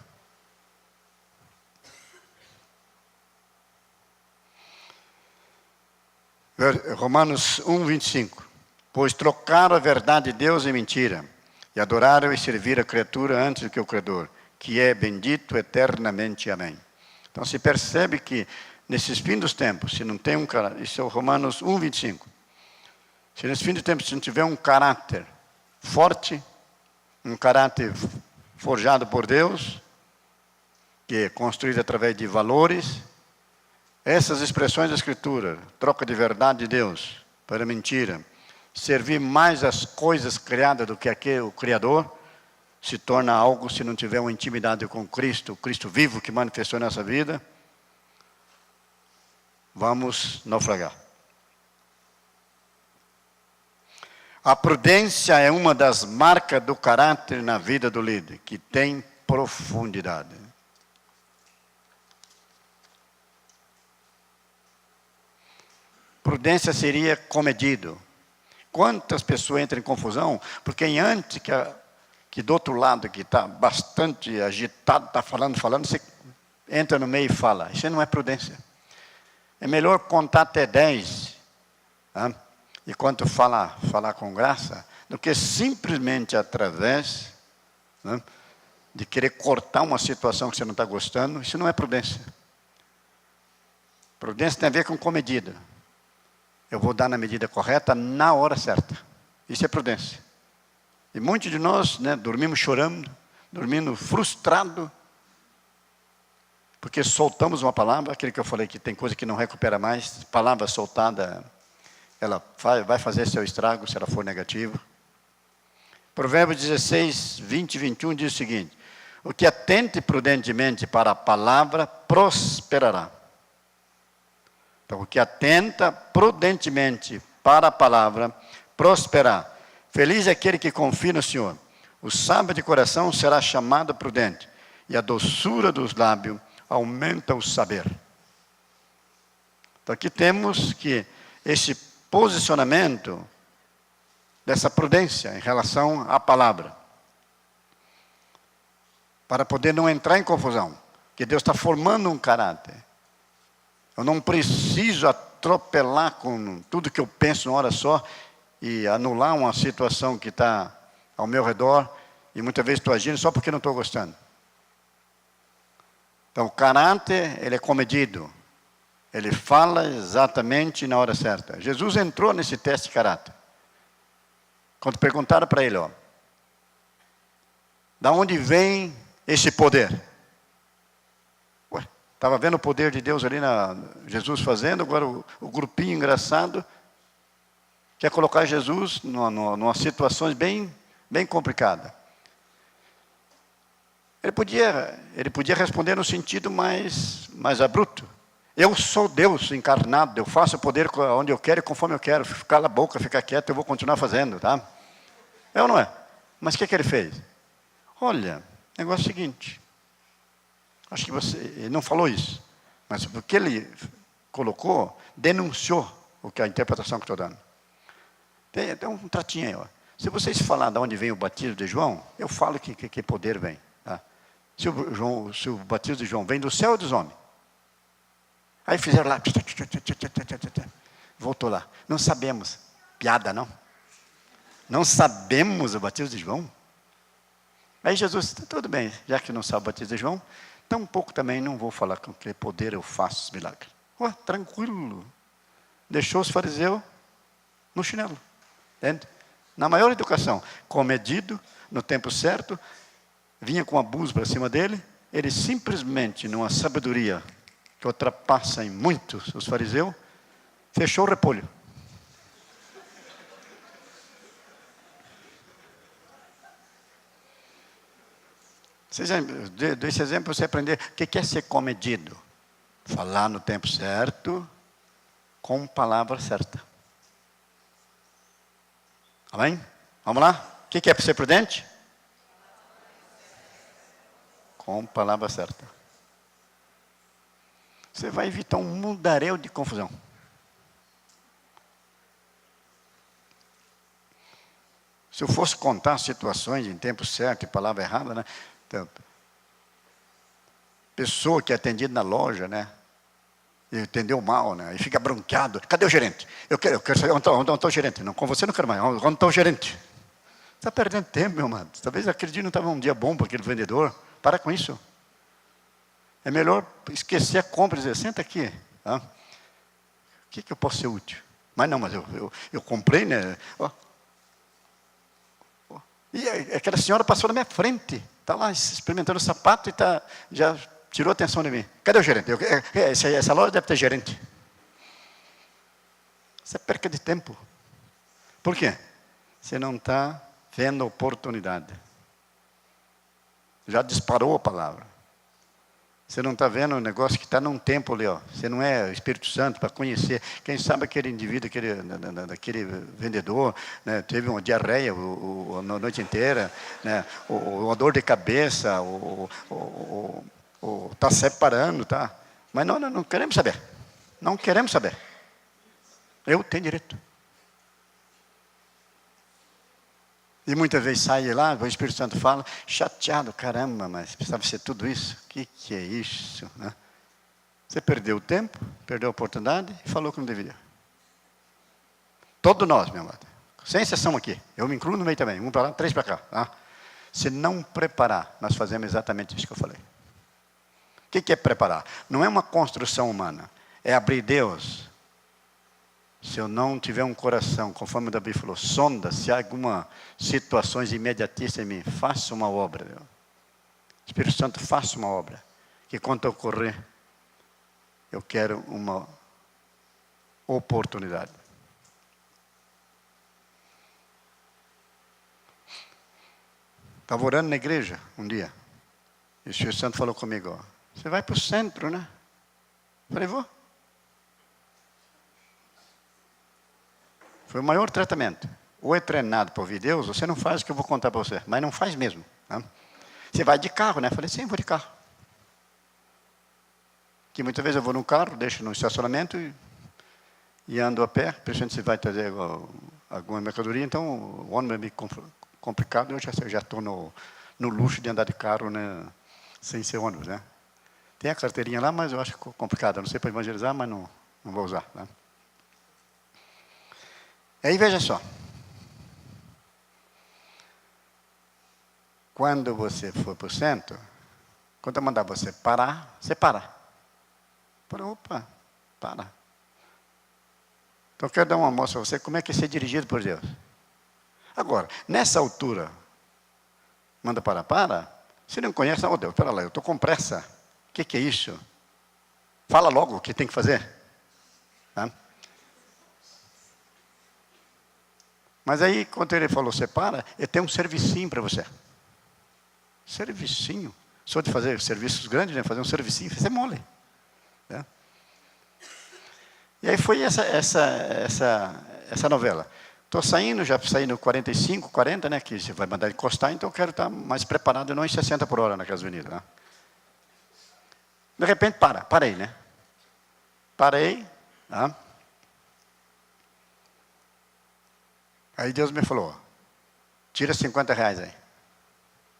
Romanos 1, 25. Pois trocaram a verdade de Deus em mentira, e adoraram e serviram a criatura antes do que o Criador, que é bendito eternamente. Amém. Então se percebe que nesses fins dos tempos, se não tem um caráter, isso é o Romanos 1, 25. Se nesse fim dos tempos, se não tiver um caráter forte, um caráter forjado por Deus, que é construído através de valores, essas expressões da Escritura, troca de verdade de Deus para mentira, servir mais as coisas criadas do que o Criador, se torna algo se não tiver uma intimidade com Cristo, o Cristo vivo que manifestou nessa vida, vamos naufragar. A prudência é uma das marcas do caráter na vida do líder, que tem profundidade. Prudência seria comedido. Quantas pessoas entram em confusão, porque antes que do outro lado, que está bastante agitado, está falando, você entra no meio e fala. Isso não é prudência. É melhor contar até 10, tá? E quando falar com graça, do que simplesmente através, né, de querer cortar uma situação que você não está gostando. Isso não é prudência. Prudência tem a ver com comedida. Eu vou dar na medida correta, na hora certa. Isso é prudência. E muitos de nós, né, dormimos chorando, dormindo frustrado, porque soltamos uma palavra, aquele que eu falei que tem coisa que não recupera mais, palavra soltada, ela vai fazer seu estrago se ela for negativa. Provérbios 16, 20 e 21 diz o seguinte: o que atente prudentemente para a palavra prosperará. Então, o que atenta prudentemente para a palavra prosperará. Feliz é aquele que confia no Senhor. O sábio de coração será chamado prudente, e a doçura dos lábios aumenta o saber. Então, aqui temos que esse posicionamento dessa prudência em relação à palavra, para poder não entrar em confusão, que Deus está formando um caráter. Eu não preciso atropelar com tudo que eu penso numa hora só e anular uma situação que está ao meu redor, e muitas vezes estou agindo só porque não estou gostando. Então o caráter, ele é comedido. Ele fala exatamente na hora certa. Jesus entrou nesse teste de caráter. Quando perguntaram para ele, da onde vem esse poder? Estava vendo o poder de Deus ali, Jesus fazendo, agora o grupinho engraçado quer colocar Jesus numa situações bem complicadas. Ele podia responder no sentido mais abrupto. Eu sou Deus encarnado, eu faço o poder onde eu quero e conforme eu quero. Cala a boca, fica quieto, eu vou continuar fazendo, tá? É ou não é? Mas o que ele fez? Olha, o negócio é o seguinte. Acho que ele não falou isso, mas o que ele colocou, denunciou a interpretação que estou dando. Tem um tratinho aí, ó. Se vocês falar de onde vem o batismo de João, eu falo que poder vem. Tá? Se o batismo de João vem do céu ou dos homens? Aí fizeram lá. Voltou lá. Não sabemos. Piada, não? Não sabemos o batismo de João? Aí Jesus, tudo bem, já que não sabe o batismo de João, tampouco também não vou falar com que poder eu faço os milagres. Tranquilo. Deixou os fariseus no chinelo. Entende? Na maior educação, comedido, no tempo certo, vinha com abuso para cima dele, ele simplesmente, numa sabedoria que ultrapassa em muitos os fariseus, fechou o repolho. Dou esse exemplo para você aprender o que é ser comedido. Falar no tempo certo, com palavra certa. Amém? Vamos lá? O que é para ser prudente? Com palavra certa. Você vai evitar um mundaréu de confusão. Se eu fosse contar situações em tempo certo e palavra errada, né? Então, pessoa que é atendida na loja, né? E atendeu mal, né? E fica bronqueado. Cadê o gerente? Eu quero saber onde está o gerente. Não, com você não quero mais. Onde está o gerente? Você está perdendo tempo, meu amado. Talvez aquele dia não estava um dia bom para aquele vendedor. Para com isso. É melhor esquecer a compra e dizer, senta aqui. Tá? O que eu posso ser útil? Mas não, mas eu comprei, né? E aquela senhora passou na minha frente. Está lá experimentando o sapato e já tirou a atenção de mim. Cadê o gerente? Essa loja deve ter gerente. Isso é perca de tempo. Por quê? Você não está vendo a oportunidade. Já disparou a palavra. Você não está vendo o negócio que está num tempo ali, ó. Você não é o Espírito Santo para conhecer. Quem sabe aquele indivíduo, aquele vendedor, né, teve uma diarreia a noite inteira, né, uma dor de cabeça, está separando, tá? Mas não queremos saber. Não queremos saber. Eu tenho direito. E muitas vezes sai lá, o Espírito Santo fala, chateado, caramba, mas precisava ser tudo isso? O que é isso? Né? Você perdeu o tempo, perdeu a oportunidade e falou que não deveria. Todos nós, meu amado. Sem exceção aqui. Eu me incluo no meio também. Um para lá, 3 para cá. Tá? Se não preparar, nós fazemos exatamente isso que eu falei. O que é preparar? Não é uma construção humana. É abrir Deus. Se eu não tiver um coração, conforme o Davi falou, sonda, se há alguma situações imediatistas em mim, faça uma obra. Deus. Espírito Santo, faça uma obra. Que quando ocorrer, eu quero uma oportunidade. Estava orando na igreja um dia. E o Espírito Santo falou comigo, ó, você vai para o centro, né? Eu falei, vou. Foi o maior tratamento. Ou é treinado para ouvir Deus, ou você não faz o que eu vou contar para você. Mas não faz mesmo. Tá? Você vai de carro, né? Eu falei, sim, vou de carro. Que muitas vezes eu vou no carro, deixo no estacionamento e ando a pé. Principalmente se vai trazer alguma mercadoria. Então, o ônibus é meio complicado. Eu já estou no luxo de andar de carro, né? Sem ser ônibus, né? Tem a carteirinha lá, mas eu acho complicado. Eu não sei para evangelizar, mas não vou usar. Né? Aí veja só. Quando você for para o centro, quando eu mandar você parar, você para. Opa, para. Então eu quero dar uma amostra a você como é que é ser dirigido por Deus. Agora, nessa altura, manda para. Se não conhece, oh Deus, espera lá, eu estou com pressa. O que é isso? Fala logo o que tem que fazer. Tá? Mas aí, quando ele falou, separa, eu tenho um servicinho para você. Servicinho. Só de fazer serviços grandes, né? Fazer um servicinho, isso é mole. Né? E aí foi essa novela. Estou saindo, já saí no 45, 40, né? Que você vai mandar encostar, então eu quero estar mais preparado, não em 60 por hora naquelas avenidas. Né? De repente, parei, né? Parei. Tá? Aí Deus me falou, tira 50 reais aí.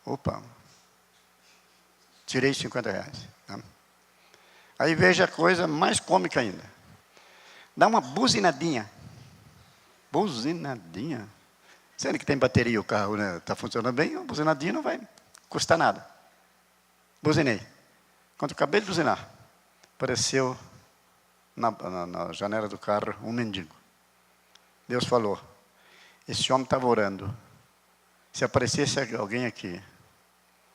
Opa, tirei 50 reais. Tá? Aí veja a coisa mais cômica ainda. Dá uma buzinadinha. Buzinadinha. Sendo que tem bateria, o carro está funcionando bem, a buzinadinha não vai custar nada. Buzinei. Quando eu acabei de buzinar, apareceu na janela do carro um mendigo. Deus falou, esse homem estava orando. Se aparecesse alguém aqui,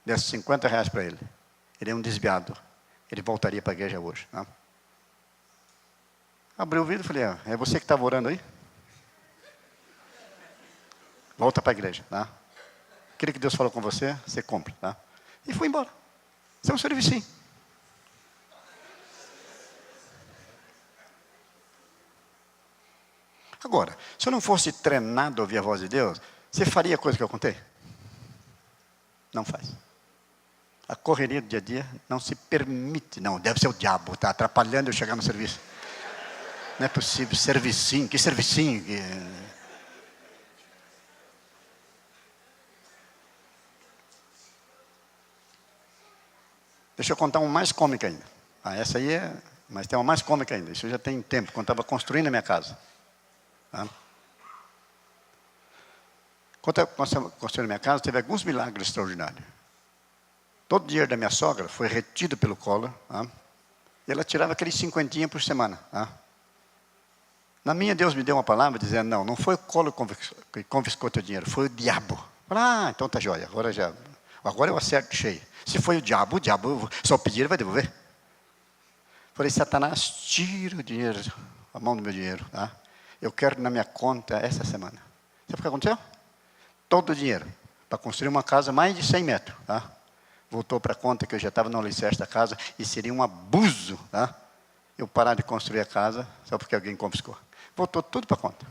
desse 50 reais para ele, ele é um desviado. Ele voltaria para a igreja hoje. Tá? Abri o vidro e falei, é você que estava orando aí? Volta para a igreja. Tá? Aquilo que Deus falou com você, você compra. Tá? E fui embora. Isso é um servicinho. Agora, se eu não fosse treinado a ouvir a voz de Deus, você faria a coisa que eu contei? Não faz. A correria do dia a dia não se permite. Não, deve ser o diabo, está atrapalhando eu chegar no serviço. Não é possível, servicinho, que servicinho. Deixa eu contar um mais cômico ainda. Essa aí é, mas tem uma mais cômica ainda. Isso já tem tempo, quando estava construindo a minha casa. Tá? Quando eu construí a minha casa, teve alguns milagres extraordinários. Todo o dinheiro da minha sogra foi retido pelo Collor. Tá? E ela tirava aqueles 50 por semana. Tá? Na minha, Deus me deu uma palavra dizendo, não foi o Collor que confiscou teu dinheiro, foi o diabo. Então tá jóia, agora eu acerto cheio. Se foi o diabo só pedir, ele vai devolver. Falei, Satanás, tira o dinheiro, a mão do meu dinheiro. Tá? Eu quero na minha conta essa semana. Sabe o que aconteceu? Todo o dinheiro, para construir uma casa mais de 100 metros. Tá? Voltou para a conta que eu já estava no alicerce da casa, e seria um abuso, tá? Eu parar de construir a casa, só porque alguém confiscou. Voltou tudo para a conta.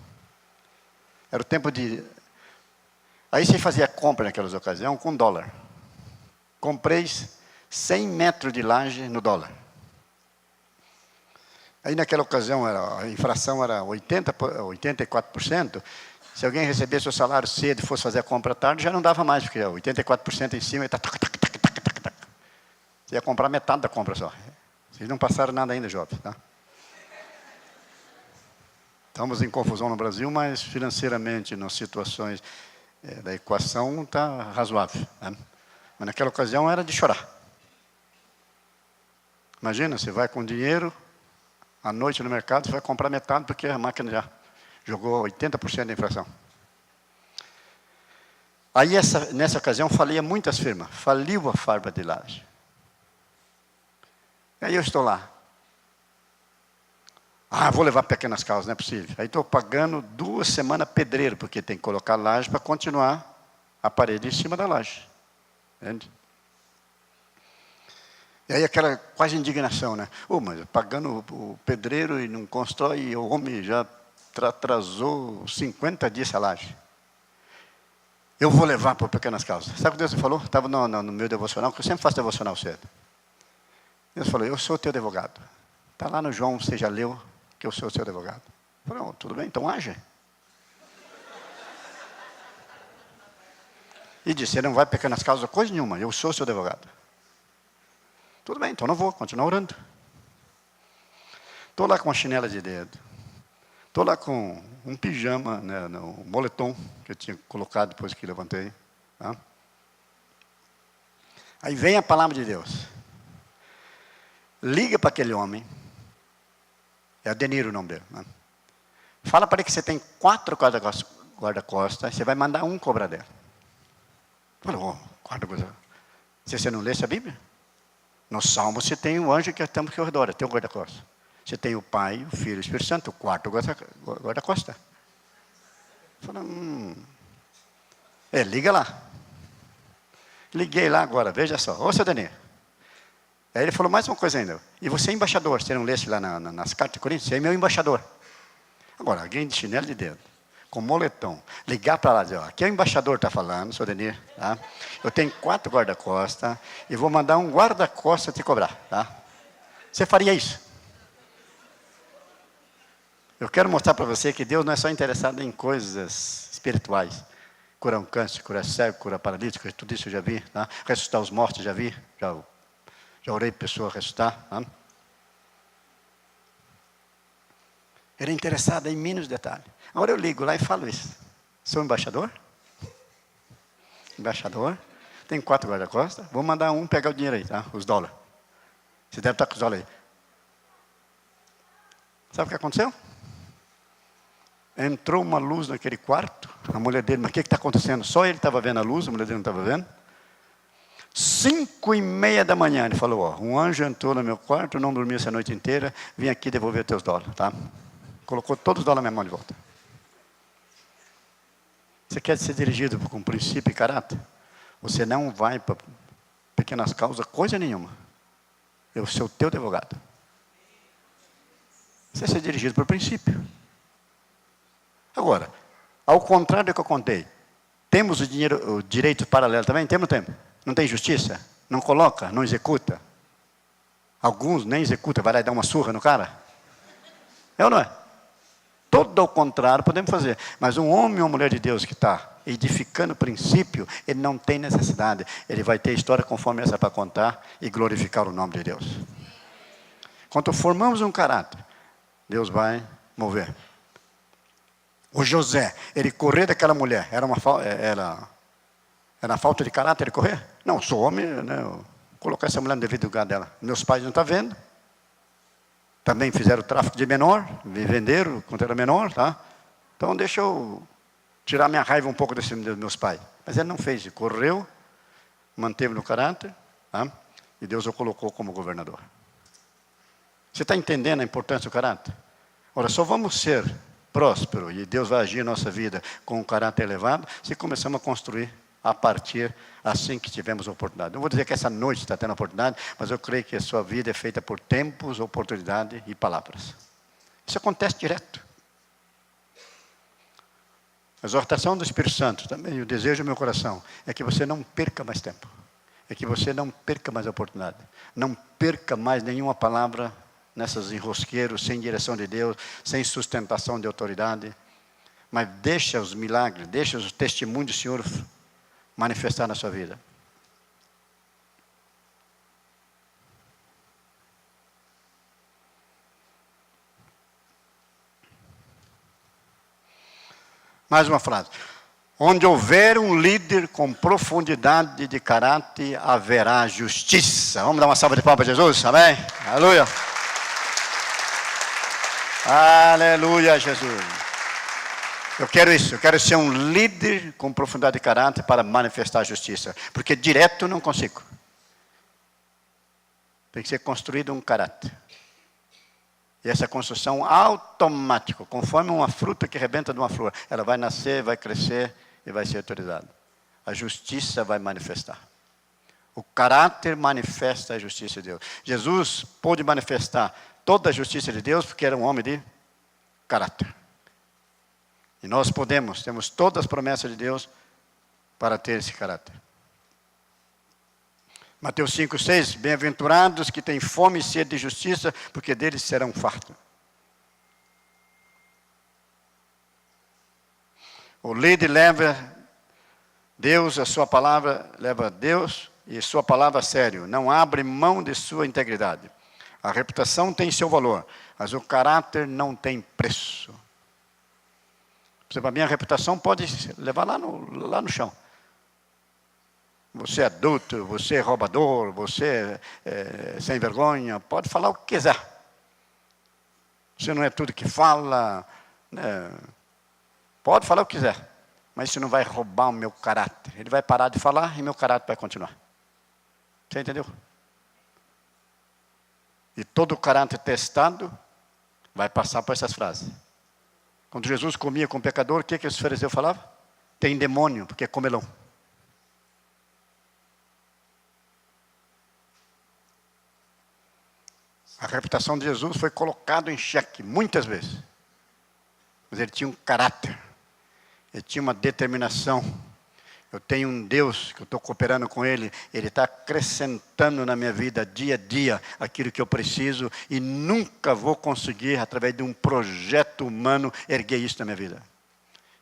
Era o tempo de... Aí você fazia compra naquelas ocasiões com dólar. Comprei 100 metros de laje no dólar. Aí naquela ocasião a inflação era 84%. Se alguém recebesse o salário cedo e fosse fazer a compra tarde, já não dava mais, porque 84% em cima, você ia comprar metade da compra só. Vocês não passaram nada ainda, jovens. Tá? Estamos em confusão no Brasil, mas financeiramente, nas situações da equação, está razoável. Tá? Mas naquela ocasião era de chorar. Imagina, você vai com dinheiro, à noite no mercado, você vai comprar metade, porque a máquina já jogou 80% da inflação. Aí, nessa ocasião, falia muitas firmas. Faliu a fábrica de laje. Aí eu estou lá. Vou levar pequenas causas, não é possível. Aí estou pagando 2 semanas pedreiro, porque tem que colocar laje para continuar a parede em cima da laje. Entende? E aí aquela quase indignação, né? Mas pagando o pedreiro e não constrói, e o homem já atrasou 50 dias essa laje. Eu vou levar para pequenas causas. Sabe o que Deus me falou? Estava no meu devocional, que eu sempre faço devocional cedo. Deus falou, eu sou o teu advogado. Está lá no João, você já leu que eu sou o seu advogado. Eu falei, tudo bem, então age. E disse, você não vai pequenas causas, coisa nenhuma, eu sou o seu advogado. Tudo bem, então não vou, continuar orando. Estou lá com uma chinela de dedo. Estou lá com um pijama, né, um moletom que eu tinha colocado depois que levantei. Tá? Aí vem a palavra de Deus. Liga para aquele homem. É Adenir o nome dele. Né? Fala para ele que você tem 4 guarda-costas, você vai mandar um cobrar dela. Falou, guarda-costas. Se você não lesse a Bíblia? No Salmo você tem um anjo que estamos que redor, tem um guarda-costas. Você tem o Pai, o Filho e o Espírito Santo, o 4º guarda-costas. Falei, liga lá. Liguei lá agora, veja só. Ô, seu Daniel. Aí ele falou mais uma coisa ainda. E você é embaixador, você não lesse lá nas cartas de Coríntios? Você é meu embaixador. Agora, alguém de chinelo de dedo, com moletom, ligar para lá e dizer, aqui é o embaixador está falando, seu Daniel. Tá? Eu tenho 4 guarda-costas e vou mandar um guarda-costas te cobrar. Tá? Você faria isso? Eu quero mostrar para você que Deus não é só interessado em coisas espirituais. Curar um câncer, curar cego, curar paralítico, tudo isso eu já vi. Tá? Ressuscitar os mortos, já vi. Já orei para pessoa ressuscitar. Tá? Ele é interessado em mínimos detalhes. Agora eu ligo lá e falo isso. Sou embaixador? Embaixador. Tem 4 guarda-costas. Vou mandar um pegar o dinheiro aí, tá? Os dólares. Você deve estar com os dólares aí. Sabe o que aconteceu? Entrou uma luz naquele quarto. A mulher dele, mas o que está acontecendo? Só ele estava vendo a luz, a mulher dele não estava vendo. 5:30 da manhã, ele falou, ó, um anjo entrou no meu quarto, não dormi essa noite inteira, vim aqui devolver teus dólares, tá? Colocou todos os dólares na minha mão de volta. Você quer ser dirigido por um princípio e caráter? Você não vai para pequenas causas, coisa nenhuma. Eu sou o teu advogado. Você ser dirigido por princípio. Agora, ao contrário do que eu contei, temos o direito paralelo também? Temos tempo. Não tem justiça? Não coloca? Não executa? Alguns nem executam, vai lá e dá uma surra no cara? É ou não é? Todo ao contrário podemos fazer. Mas um homem ou uma mulher de Deus que está edificando o princípio, ele não tem necessidade. Ele vai ter história conforme essa para contar e glorificar o nome de Deus. Quando formamos um caráter, Deus vai mover. O José, ele correr daquela mulher, era falta de caráter ele correr? Não, sou homem, né? Eu colocar essa mulher no devido lugar dela. Meus pais não estão vendo. Também fizeram tráfico de menor, me venderam quando era menor, tá? Então deixa eu tirar minha raiva um pouco dos meus pais. Mas ele não fez, correu, manteve no caráter, tá? E Deus o colocou como governador. Você está entendendo a importância do caráter? Ora, só vamos ser prósperos e Deus vai agir em nossa vida com um caráter elevado se começamos a construir a partir assim que tivemos oportunidade. Não vou dizer que essa noite está tendo oportunidade, mas eu creio que a sua vida é feita por tempos, oportunidade e palavras. Isso acontece direto. A exortação do Espírito Santo, também o desejo do meu coração, é que você não perca mais tempo. É que você não perca mais oportunidade. Não perca mais nenhuma palavra nessas enrosqueiros, sem direção de Deus, sem sustentação de autoridade. Mas deixa os milagres, deixa os testemunhos do Senhor manifestar na sua vida. Mais uma frase. Onde houver um líder com profundidade de caráter, haverá justiça. Vamos dar uma salva de palmas para Jesus? Amém? Aleluia. Aleluia, Jesus. Eu quero isso, eu quero ser um líder com profundidade de caráter para manifestar a justiça. Porque direto não consigo. Tem que ser construído um caráter. E essa construção automática, conforme uma fruta que rebenta de uma flor, ela vai nascer, vai crescer e vai ser autorizada. A justiça vai manifestar. O caráter manifesta a justiça de Deus. Jesus pôde manifestar toda a justiça de Deus porque era um homem de caráter. E nós temos todas as promessas de Deus para ter esse caráter. Mateus 5:6, bem-aventurados que têm fome e sede de justiça, porque deles serão fartos. O líder leva Deus, a sua palavra leva Deus e sua palavra a sério. Não abre mão de sua integridade. A reputação tem seu valor, mas o caráter não tem preço. Por exemplo, a minha reputação pode levar lá no chão. Você é adulto, você é roubador, você é sem vergonha, pode falar o que quiser. Você não é tudo que fala, né? Pode falar o que quiser, mas isso não vai roubar o meu caráter. Ele vai parar de falar e meu caráter vai continuar. Você entendeu? E todo o caráter testado vai passar por essas frases. Quando Jesus comia com o pecador, o que os fariseus falavam? Tem demônio, porque é comelão. A reputação de Jesus foi colocada em xeque muitas vezes. Mas ele tinha um caráter. Ele tinha uma determinação. Eu tenho um Deus que eu estou cooperando com Ele. Ele está acrescentando na minha vida, dia a dia, aquilo que eu preciso. E nunca vou conseguir, através de um projeto humano, erguer isso na minha vida.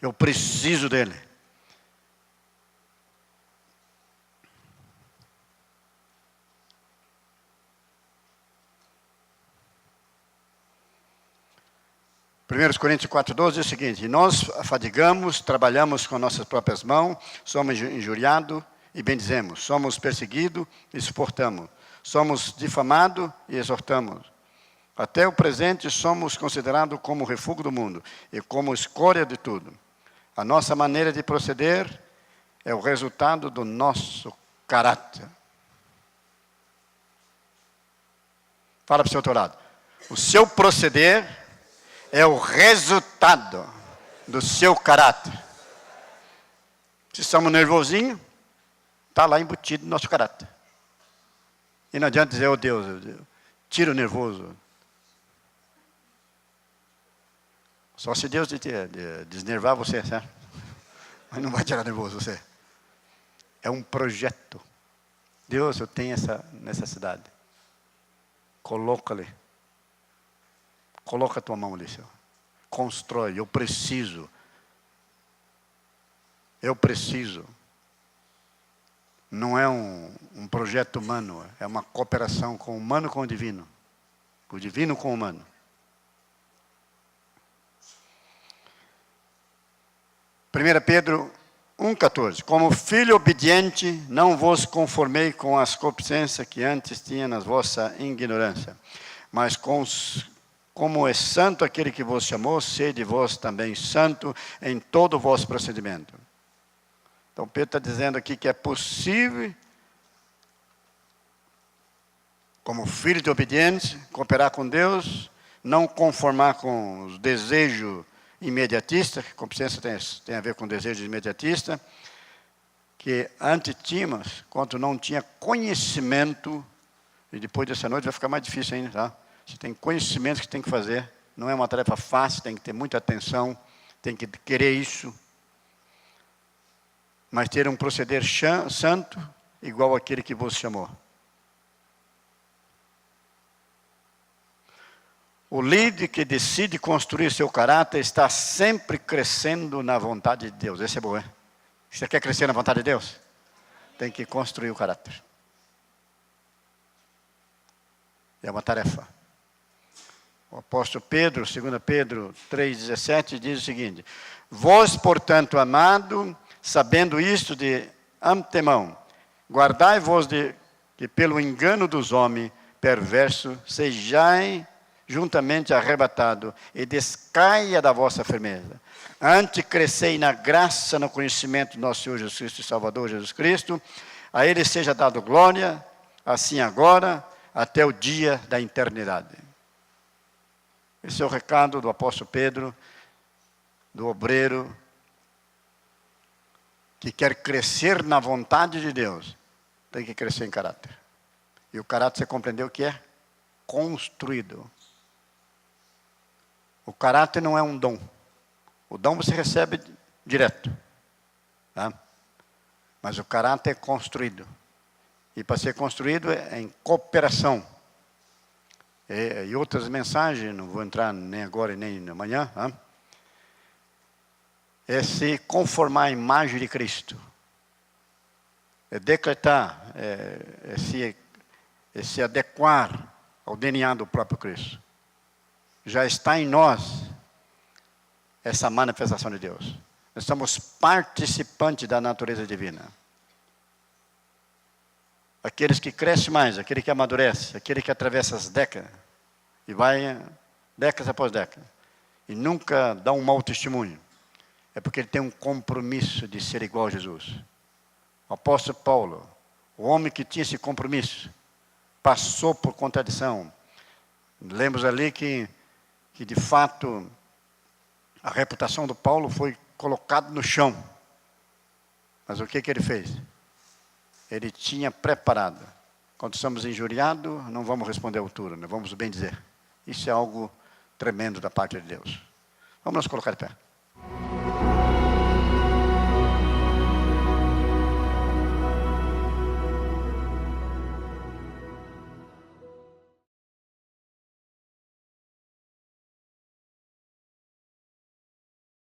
Eu preciso dEle. Primeiros Coríntios 4,12 diz o seguinte: nós afadigamos, trabalhamos com nossas próprias mãos, somos injuriados e bendizemos, somos perseguidos e suportamos, somos difamados e exortamos. Até o presente somos considerados como refúgio do mundo e como escória de tudo. A nossa maneira de proceder é o resultado do nosso caráter. Fala para o seu outro lado. O seu proceder é o resultado do seu caráter. Se somos nervosinhos, está lá embutido no nosso caráter. E não adianta dizer, oh Deus, tira o nervoso. Só se Deus desnervar você, certo? Mas não vai tirar nervoso você. É um projeto. Deus, eu tenho essa necessidade. Coloca ali. Coloca a tua mão ali, Senhor. Constrói. Eu preciso. Eu preciso. Não é um projeto humano. É uma cooperação com o humano com o divino. O divino com o humano. Primeira Pedro 1,14. Como filho obediente, não vos conformei com as concupiscências que antes tinha na vossa ignorância, mas como é santo aquele que vos chamou, sede vós também santo em todo o vosso procedimento. Então Pedro está dizendo aqui que é possível, como filho de obediência, cooperar com Deus, não conformar com os desejos imediatistas, que concupiscência tem a ver com desejo imediatista, que antes tínhamos, quando não tinha conhecimento, e depois dessa noite vai ficar mais difícil ainda, tá? Você tem conhecimento que tem que fazer, não é uma tarefa fácil, tem que ter muita atenção, tem que querer isso. Mas ter um proceder santo, igual aquele que vos chamou. O líder que decide construir seu caráter está sempre crescendo na vontade de Deus. Esse é bom, hein? Você quer crescer na vontade de Deus? Tem que construir o caráter. É uma tarefa. O apóstolo Pedro, 2 Pedro 3,17, diz o seguinte: vós, portanto, amado, sabendo isto de antemão, guardai-vos de que pelo engano dos homens perversos sejais juntamente arrebatado e descaia da vossa firmeza. Antes crescei na graça, no conhecimento do nosso Senhor Jesus Cristo e Salvador Jesus Cristo. A Ele seja dado glória, assim agora, até o dia da eternidade. Esse é o recado do apóstolo Pedro, do obreiro, que quer crescer na vontade de Deus, tem que crescer em caráter. E o caráter, você compreendeu o que é? Construído. O caráter não é um dom. O dom você recebe direto. Tá? Mas o caráter é construído. E para ser construído é em cooperação. E outras mensagens, não vou entrar nem agora e nem amanhã, tá? É se conformar à imagem de Cristo. É decretar, é se adequar ao DNA do próprio Cristo. Já está em nós essa manifestação de Deus. Nós somos participantes da natureza divina. Aqueles que crescem mais, aquele que amadurece, aquele que atravessa as décadas, e vai décadas após décadas, e nunca dá um mau testemunho, é porque ele tem um compromisso de ser igual a Jesus. O apóstolo Paulo, o homem que tinha esse compromisso, passou por contradição. Lemos ali que de fato a reputação do Paulo foi colocada no chão. Mas o que ele fez? Ele tinha preparado. Quando somos injuriados, não vamos responder à altura, não vamos bem dizer. Isso é algo tremendo da parte de Deus. Vamos nos colocar de pé.